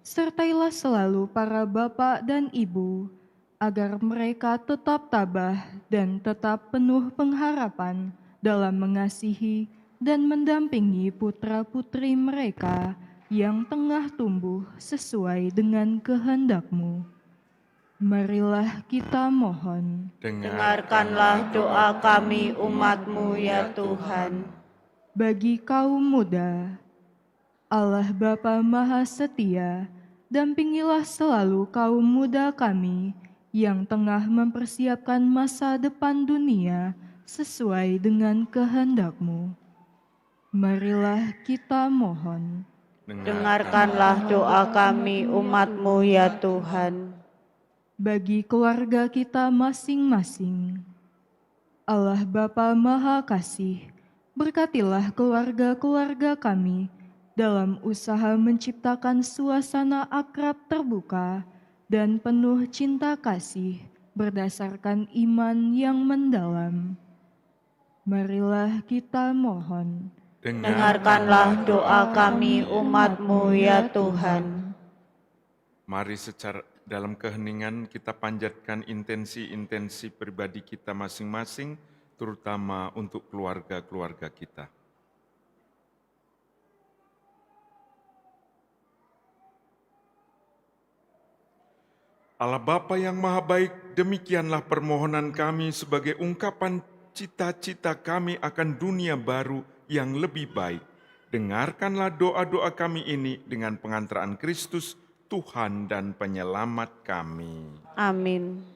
sertailah selalu para bapak dan ibu, agar mereka tetap tabah dan tetap penuh pengharapan dalam mengasihi dan mendampingi putra-putri mereka yang tengah tumbuh sesuai dengan kehendak-Mu. Marilah kita mohon. Dengarkanlah doa kami umat-Mu ya Tuhan. Bagi kaum muda, Allah Bapa Maha Setia, dampingilah selalu kaum muda kami yang tengah mempersiapkan masa depan dunia sesuai dengan kehendak-Mu. Marilah kita mohon. Dengarkanlah doa kami umat-Mu ya Tuhan. Bagi keluarga kita masing-masing, Allah Bapa Maha Kasih, berkatilah keluarga-keluarga kami dalam usaha menciptakan suasana akrab terbuka dan penuh cinta kasih berdasarkan iman yang mendalam. Marilah kita mohon. Dengarkanlah doa kami umat-Mu ya Tuhan. Mari secara dalam keheningan kita panjatkan intensi-intensi pribadi kita masing-masing, terutama untuk keluarga-keluarga kita. Allah Bapa yang Maha Baik, demikianlah permohonan kami sebagai ungkapan cita-cita kami akan dunia baru yang lebih baik. Dengarkanlah doa-doa kami ini dengan pengantaraan Kristus, Tuhan dan Penyelamat kami. Amin.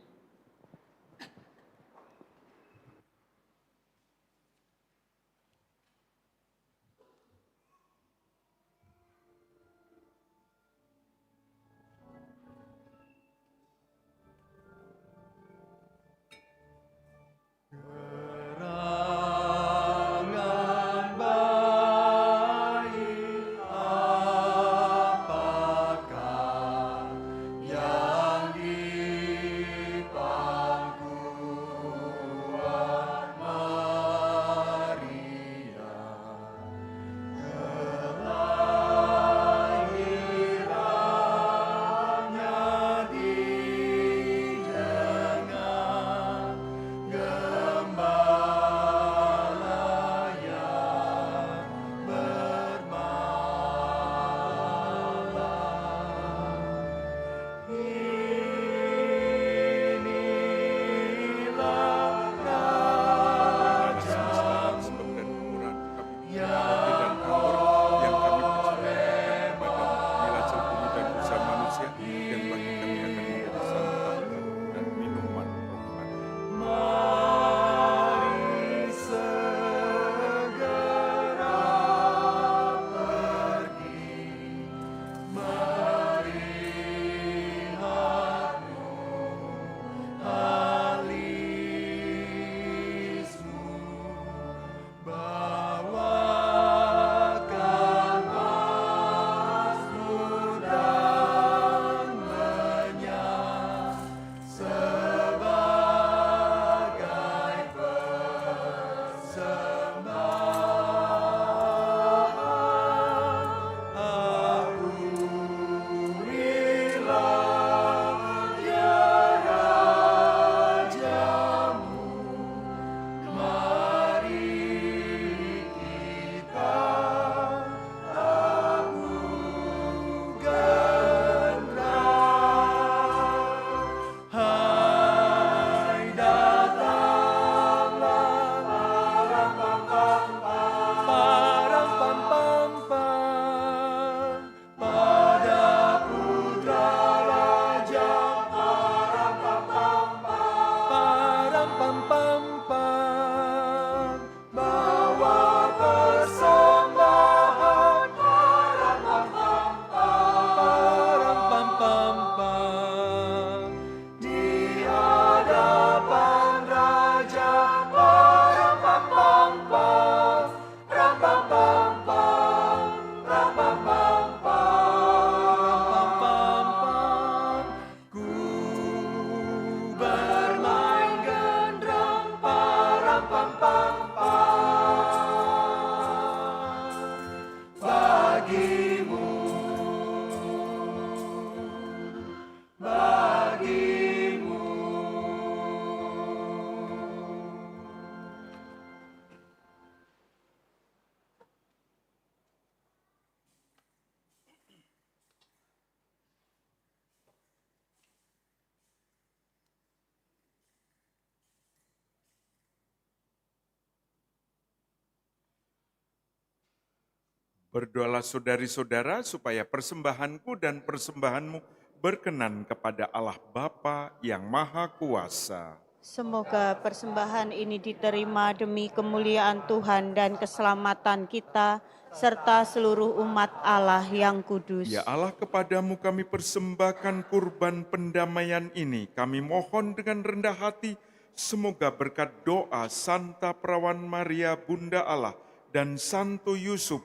Berdoalah saudari-saudara supaya persembahanku dan persembahanmu berkenan kepada Allah Bapa yang Maha Kuasa. Semoga persembahan ini diterima demi kemuliaan Tuhan dan keselamatan kita, serta seluruh umat Allah yang kudus. Ya Allah, kepadamu kami persembahkan kurban pendamaian ini. Kami mohon dengan rendah hati, semoga berkat doa Santa Perawan Maria Bunda Allah dan Santo Yusuf,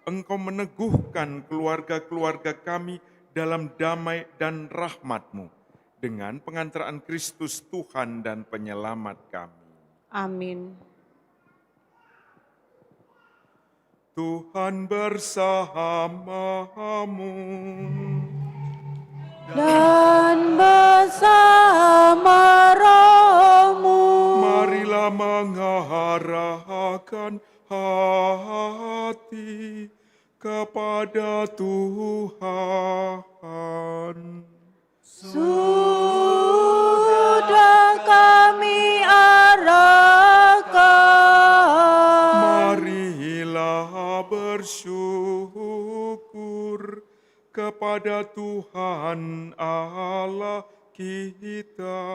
Engkau meneguhkan keluarga-keluarga kami dalam damai dan rahmat-Mu, dengan pengantaraan Kristus Tuhan dan Penyelamat kami. Amin. Tuhan bersamamu. Dan bersama rohmu. Marilah mengarahkan hati kepada Tuhan. Sudah kami arahkan. Marilah bersyukur kepada Tuhan Allah kita.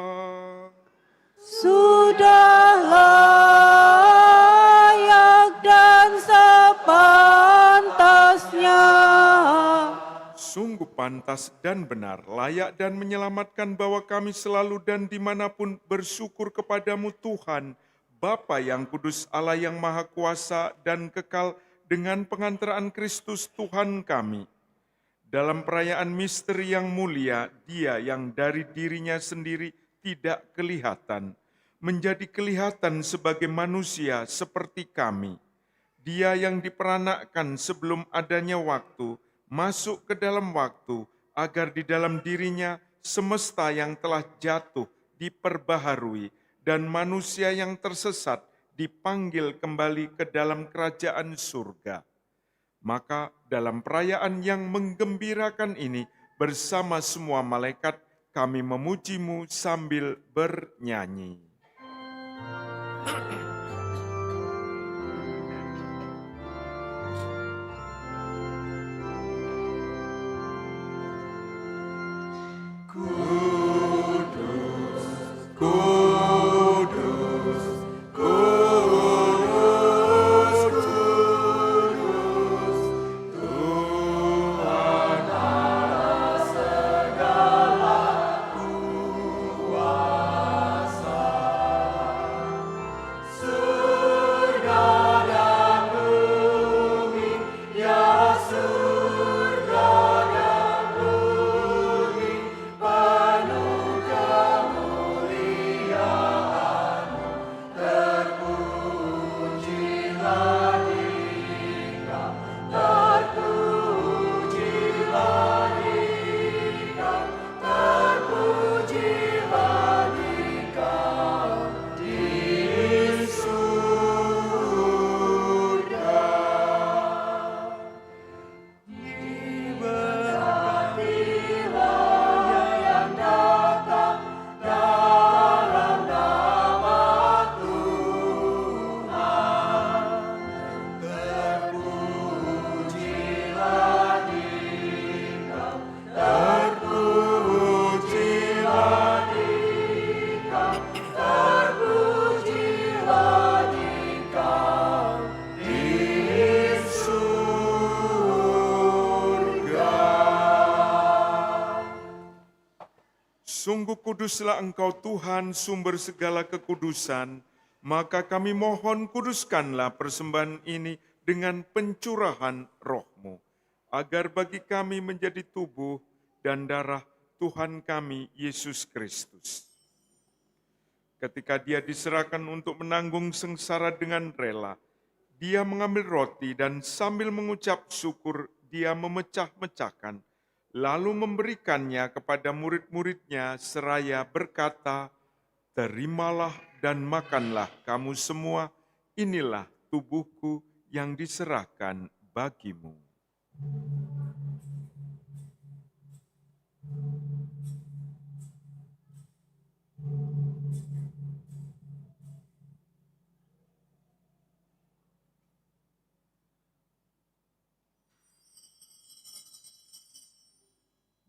Sudah layak dan sepantasnya. Sungguh pantas dan benar, layak dan menyelamatkan bahwa kami selalu dan dimanapun bersyukur kepadamu Tuhan, Bapa yang kudus, Allah yang maha kuasa dan kekal, dengan pengantaraan Kristus Tuhan kami. Dalam perayaan misteri yang mulia, Dia yang dari dirinya sendiri tidak kelihatan, menjadi kelihatan sebagai manusia seperti kami. Dia yang diperanakkan sebelum adanya waktu, masuk ke dalam waktu, agar di dalam dirinya semesta yang telah jatuh diperbaharui, dan manusia yang tersesat dipanggil kembali ke dalam kerajaan surga. Maka dalam perayaan yang menggembirakan ini, bersama semua malaikat, kami memuji-Mu sambil bernyanyi. Sungguh kuduslah Engkau Tuhan, sumber segala kekudusan, maka kami mohon kuduskanlah persembahan ini dengan pencurahan roh-Mu, agar bagi kami menjadi tubuh dan darah Tuhan kami, Yesus Kristus. Ketika Dia diserahkan untuk menanggung sengsara dengan rela, Dia mengambil roti dan sambil mengucap syukur, Dia memecah-mecahkan, lalu memberikannya kepada murid-muridnya seraya berkata, "Terimalah dan makanlah kamu semua, inilah tubuhku yang diserahkan bagimu."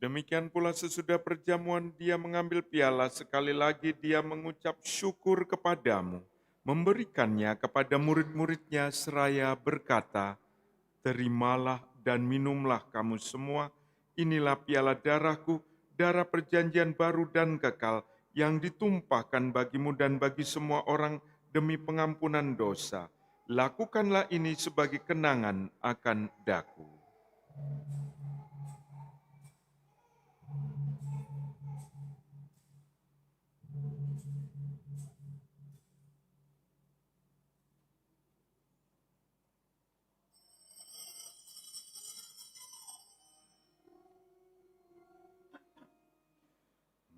Demikian pula sesudah perjamuan dia mengambil piala, sekali lagi dia mengucap syukur kepadamu, memberikannya kepada murid-muridnya seraya berkata, "Terimalah dan minumlah kamu semua, inilah piala darahku, darah perjanjian baru dan kekal, yang ditumpahkan bagimu dan bagi semua orang demi pengampunan dosa. Lakukanlah ini sebagai kenangan akan daku."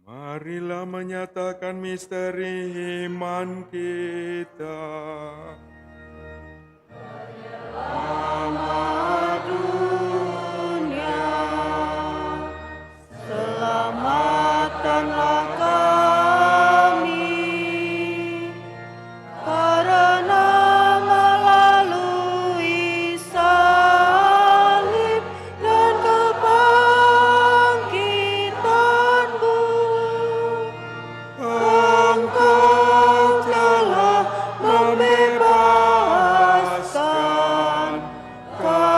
Marilah menyatakan misteri iman kita. Selamatkanlah kami, karena melalui salib dan kebangkitan-Mu, Engkau telah membebaskan kami.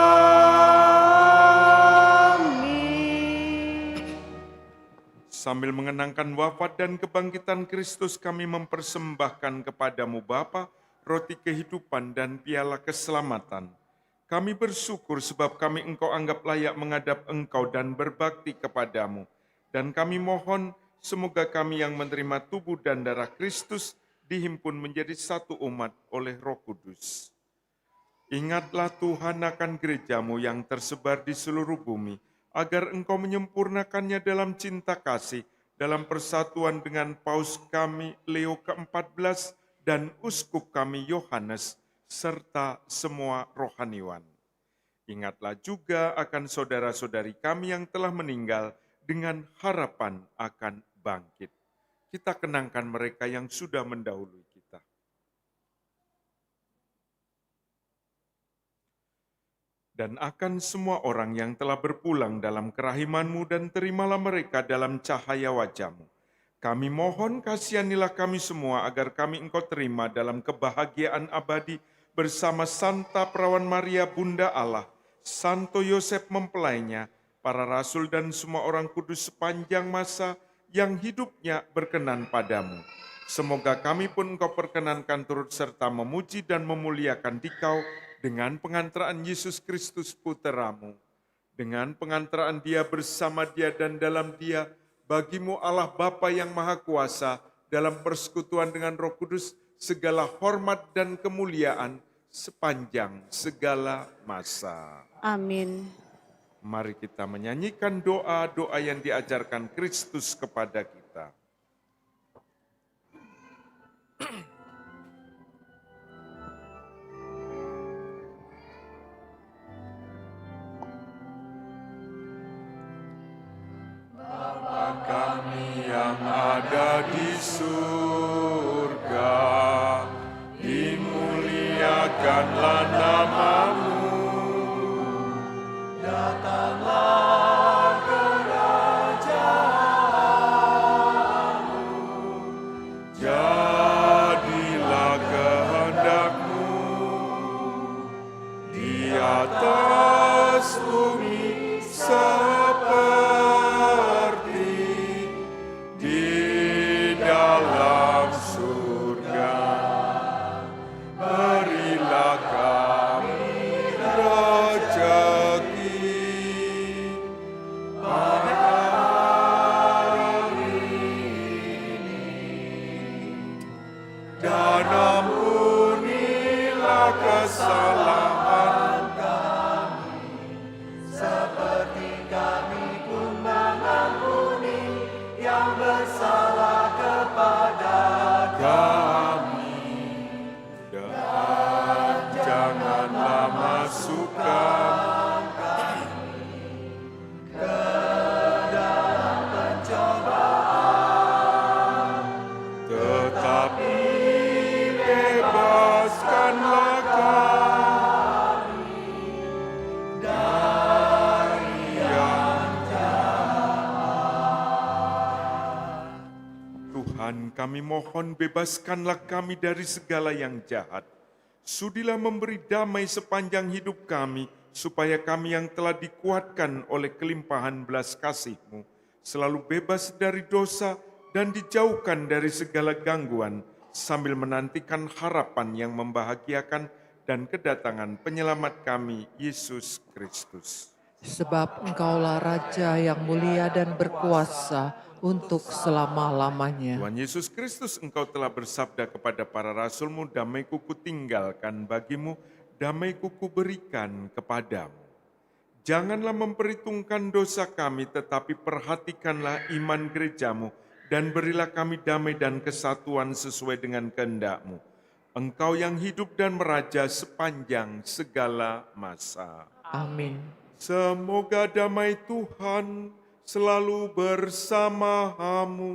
Sambil mengenangkan wafat dan kebangkitan Kristus, kami mempersembahkan kepadamu Bapa, roti kehidupan dan piala keselamatan. Kami bersyukur sebab kami Engkau anggap layak menghadap Engkau dan berbakti kepadamu. Dan kami mohon semoga kami yang menerima tubuh dan darah Kristus dihimpun menjadi satu umat oleh Roh Kudus. Ingatlah Tuhan akan gerejamu yang tersebar di seluruh bumi, agar Engkau menyempurnakannya dalam cinta kasih, dalam persatuan dengan Paus kami Leo ke-14 dan Uskup kami Yohanes, serta semua rohaniwan. Ingatlah juga akan saudara-saudari kami yang telah meninggal dengan harapan akan bangkit. Kita kenangkan mereka yang sudah mendahului kita. Dan akan semua orang yang telah berpulang dalam kerahiman-Mu, dan terimalah mereka dalam cahaya wajah-Mu. Kami mohon kasihanilah kami semua agar kami Engkau terima dalam kebahagiaan abadi bersama Santa Perawan Maria Bunda Allah, Santo Yosef mempelainya, para rasul dan semua orang kudus sepanjang masa yang hidupnya berkenan padamu. Semoga kami pun Engkau perkenankan turut serta memuji dan memuliakan Dikau dengan pengantaraan Yesus Kristus Putra-Mu. Dengan pengantaraan Dia, bersama Dia dan dalam Dia, bagimu Allah Bapa yang Maha Kuasa, dalam persekutuan dengan Roh Kudus, segala hormat dan kemuliaan sepanjang segala masa. Amin. Mari kita menyanyikan doa-doa yang diajarkan Kristus kepada kita. Bapa kami yang ada di surga, dimuliakanlah nama-Mu. Datanglah kerajaan-Mu, jadilah kehendak-Mu di atas bumi seperti di dalam surga. Berilah kami Tuhan, kami mohon bebaskanlah kami dari segala yang jahat. Sudilah memberi damai sepanjang hidup kami, supaya kami yang telah dikuatkan oleh kelimpahan belas kasih-Mu, selalu bebas dari dosa dan dijauhkan dari segala gangguan, sambil menantikan harapan yang membahagiakan dan kedatangan penyelamat kami, Yesus Kristus. Sebab Engkaulah Raja yang mulia dan berkuasa untuk selama-lamanya. Tuhan Yesus Kristus, Engkau telah bersabda kepada para rasul-Mu, damai-Ku kutinggalkan bagimu, damai-Ku kuberikan kepadamu. Janganlah memperhitungkan dosa kami, tetapi perhatikanlah iman gereja-Mu, dan berilah kami damai dan kesatuan sesuai dengan kehendak-Mu. Engkau yang hidup dan meraja sepanjang segala masa. Amin. Semoga damai Tuhan selalu bersamamu.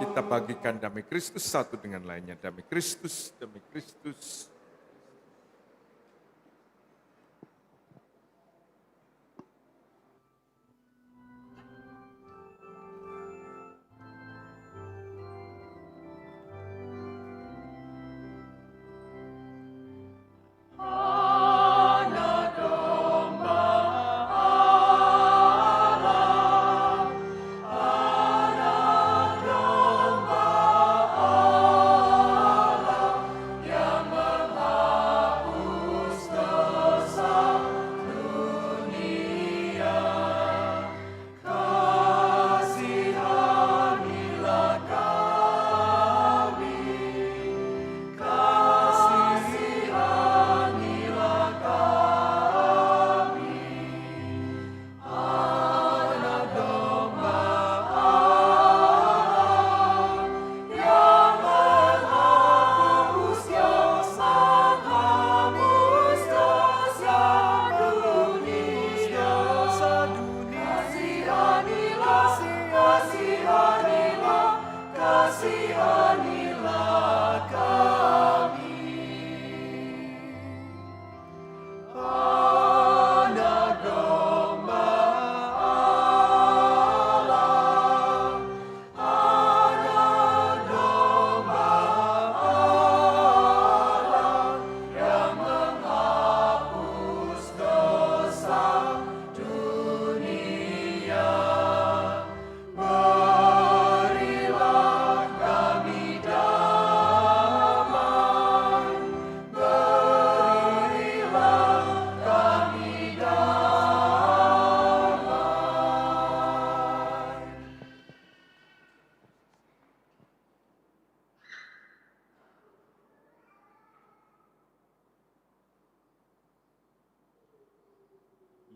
Kita bagikan damai Kristus satu dengan lainnya. Damai Kristus, damai Kristus.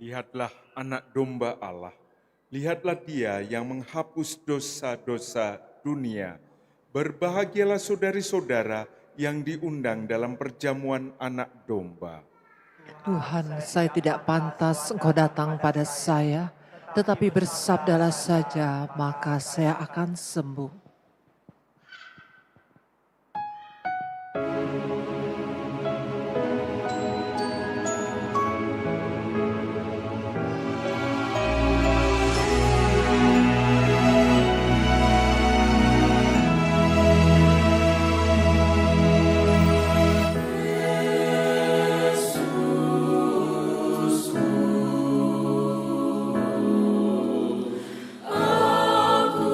Lihatlah anak domba Allah, lihatlah Dia yang menghapus dosa-dosa dunia. Berbahagialah saudari-saudara yang diundang dalam perjamuan anak domba. Tuhan, saya tidak pantas Engkau datang pada saya, tetapi bersabdalah saja, maka saya akan sembuh. Aku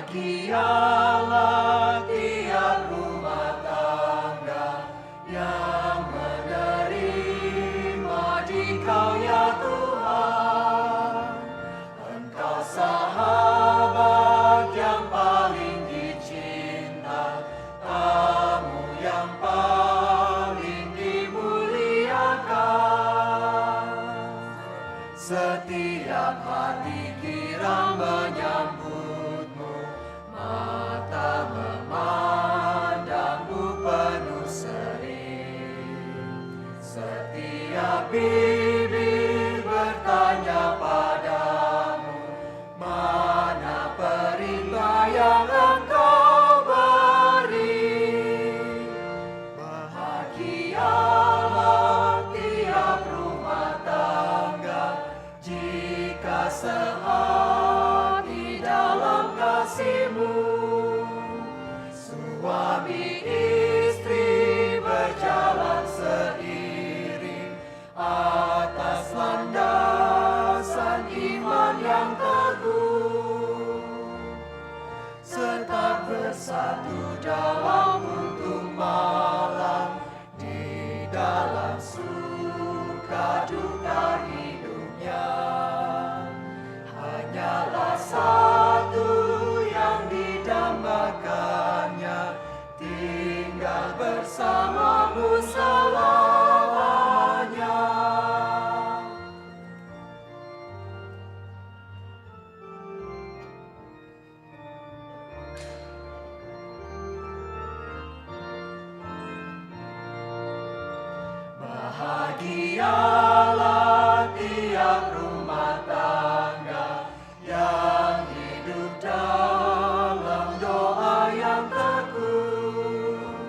Bahagialah tiap rumah tangga yang menerima Dikau ya Tuhan. Engkau sahabat yang paling dicinta, tamu yang paling dimuliakan. Setiap hati kirang menyambutmu, mata memandangmu penuh sering. Setiap bibir bertanya padamu, mana perintah yang engkau beri. Bahagialah tiap rumah tangga jika sehati dalam kasih-Mu. Suami istri berjalan seiring atas landasan iman yang teguh, serta bersatu dalam untung malam di dalam suka duka hidupnya. Hanyalah satu yang didambakannya, tinggal bersamamu selamanya. Bahagialah tiap rumah tangga yang hidup dalam doa yang teguh,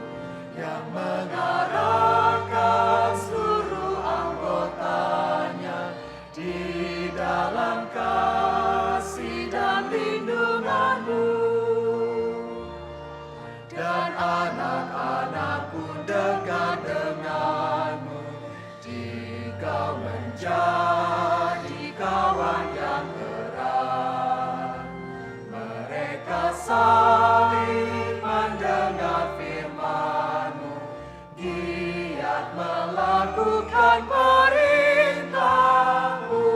yang mengarahkan seluruh anggotanya di dalam kasih dan lindungan-Mu. Dan anak-anak pun dekat denganmu, Dikau menjadi kawan yang erat. Mereka saling mendengar firman-Mu, giat melakukan perintah-Mu.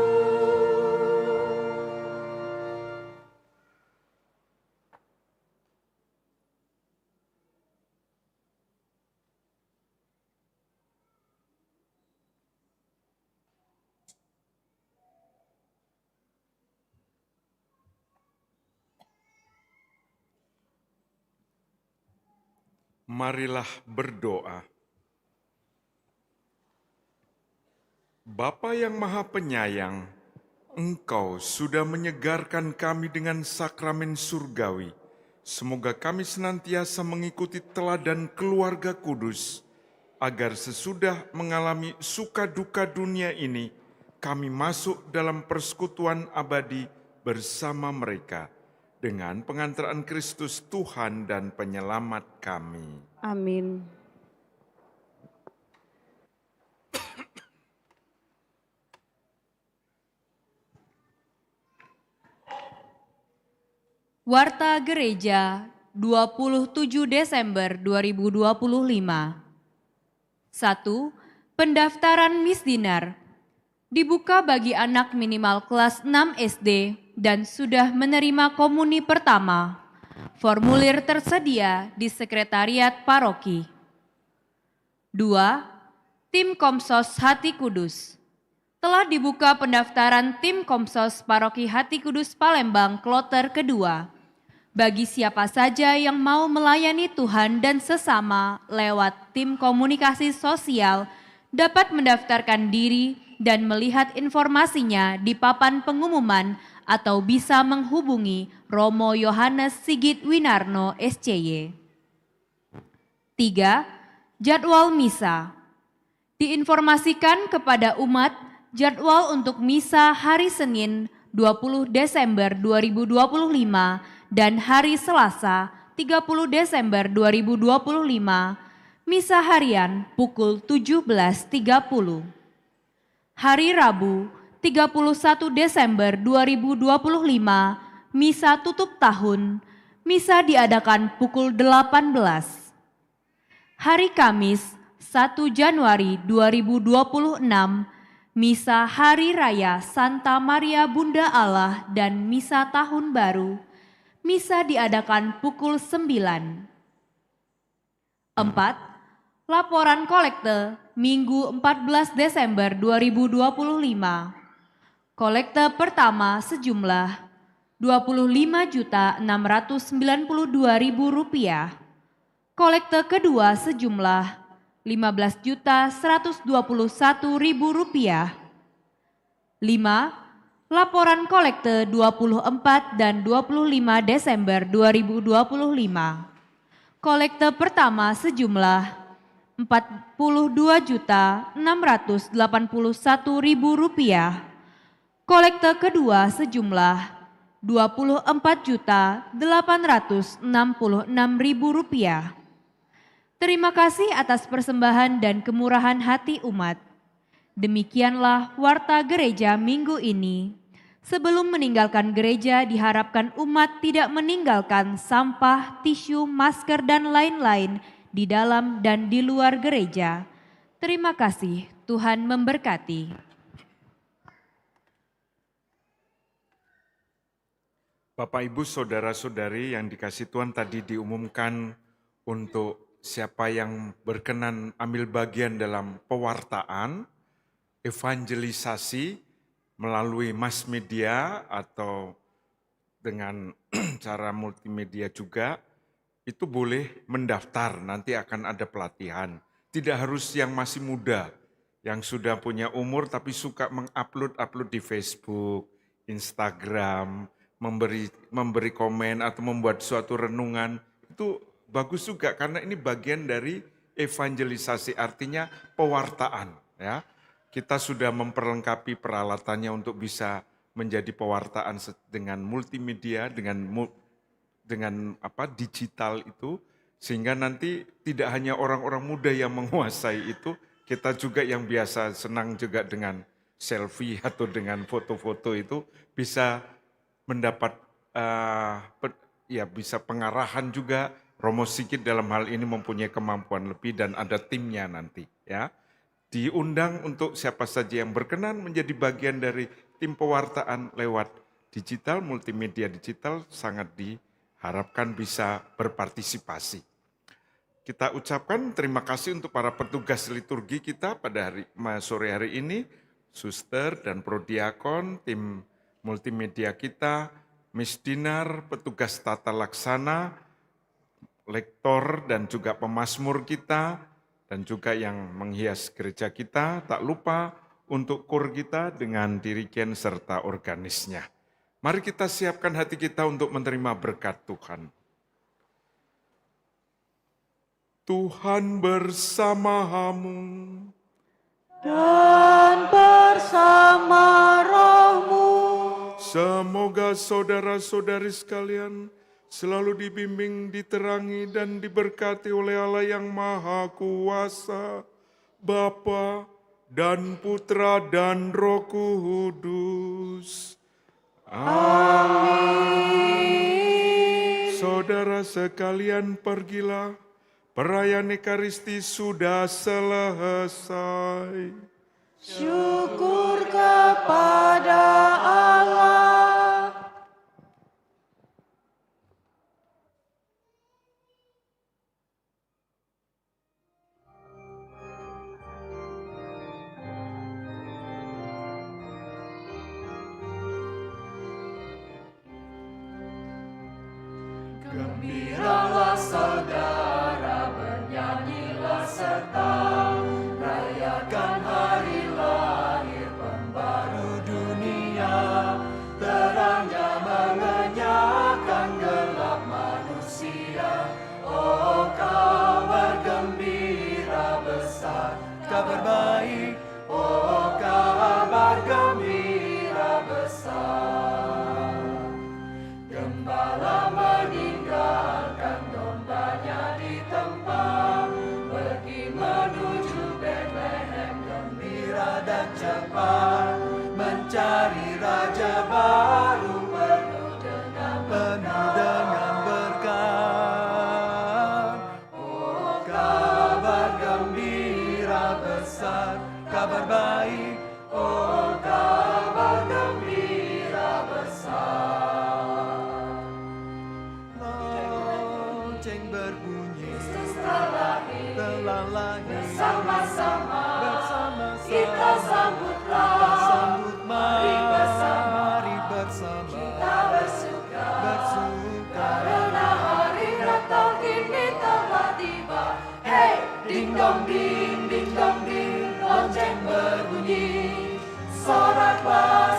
Marilah berdoa. Bapa yang Maha Penyayang, Engkau sudah menyegarkan kami dengan sakramen surgawi. Semoga kami senantiasa mengikuti teladan keluarga kudus, agar sesudah mengalami suka duka dunia ini, kami masuk dalam persekutuan abadi bersama mereka, dengan pengantaran Kristus Tuhan dan Penyelamat kami. Amin. Warta Gereja 27 Desember 2025. 1. Pendaftaran misdinar dibuka bagi anak minimal kelas 6 SD dan sudah menerima komuni pertama. Formulir tersedia di Sekretariat Paroki. 2. Tim Komsos Hati Kudus. Telah dibuka pendaftaran Tim Komsos Paroki Hati Kudus Palembang Kloter kedua. Bagi siapa saja yang mau melayani Tuhan dan sesama lewat tim komunikasi sosial dapat mendaftarkan diri dan melihat informasinya di papan pengumuman atau bisa menghubungi Romo Yohanes Sigit Winarno SCY. 3. Jadwal misa. Diinformasikan kepada umat jadwal untuk misa hari Senin 20 Desember 2025 dan hari Selasa 30 Desember 2025, misa harian pukul 17.30. Hari Rabu 31 Desember 2025, misa tutup tahun, Misa diadakan pukul 18. Hari Kamis 1 Januari 2026, Misa Hari Raya Santa Maria Bunda Allah dan Misa Tahun Baru. Misa diadakan pukul 9. 4. Laporan kolekte Minggu 14 Desember 2025. Kolekte pertama sejumlah Rp25.692.000. Kolekte kedua sejumlah Rp15.121.000. 5. Laporan kolekte 24 dan 25 Desember 2025. Kolekte pertama sejumlah Rp42.681.000. Kolekte kedua sejumlah Rp24.866.000. Terima kasih atas persembahan dan kemurahan hati umat. Demikianlah warta gereja minggu ini. Sebelum meninggalkan gereja, diharapkan umat tidak meninggalkan sampah, tisu, masker, dan lain-lain di dalam dan di luar gereja. Terima kasih, Tuhan memberkati. Bapak, Ibu, Saudara-saudari yang dikasihi Tuhan, tadi diumumkan untuk siapa yang berkenan ambil bagian dalam pewartaan, evangelisasi melalui mass media atau dengan cara multimedia juga, itu boleh mendaftar, nanti akan ada pelatihan. Tidak harus yang masih muda, yang sudah punya umur tapi suka mengupload di Facebook, Instagram, memberi komen atau membuat suatu renungan, itu bagus juga karena ini bagian dari evangelisasi, artinya pewartaan, ya. Kita sudah memperlengkapi peralatannya untuk bisa menjadi pewartaan dengan multimedia, dengan digital itu, sehingga nanti tidak hanya orang-orang muda yang menguasai itu, kita juga yang biasa senang juga dengan selfie atau dengan foto-foto itu bisa mendapat bisa pengarahan juga. Romo Sigit dalam hal ini mempunyai kemampuan lebih dan ada timnya nanti, ya. Diundang untuk siapa saja yang berkenan menjadi bagian dari tim pewartaan lewat digital, multimedia digital, sangat diharapkan bisa berpartisipasi. Kita ucapkan terima kasih untuk para petugas liturgi kita pada sore hari ini, suster dan prodiakon, tim multimedia kita, Miss Dinar, petugas tata laksana, lektor dan juga pemazmur kita, dan juga yang menghias gereja kita, tak lupa untuk kur kita dengan dirigen serta organisnya. Mari kita siapkan hati kita untuk menerima berkat Tuhan. Tuhan bersamamu Dan bersama rohmu, Semoga saudara-saudari sekalian selalu dibimbing, diterangi, dan diberkati oleh Allah yang Maha Kuasa, Bapa dan Putra dan Roh Kudus. Amin. Saudara sekalian, pergilah, perayaan Ekaristi sudah selesai. syukur kepada Allah. Gembiralah saudara, bernyanyilah serta rayakan hari lahir pembaru dunia. Terangnya mengenyahkan gelap manusia. Oh, kabar gembira besar, kabar baik. Oh, kabar gembira besar. Gembala meninggalkan berbunyi, Kristus telah lahir. Bersama-sama Kita sambutlah. Mari bersama. Kita bersuka. Karena hari Natal kini telah tiba. Hey, ding dong ding, lonceng berbunyi. Soraklah,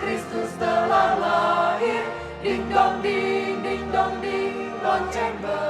Kristus telah lahir. Ding dong ding, lonceng berbunyi.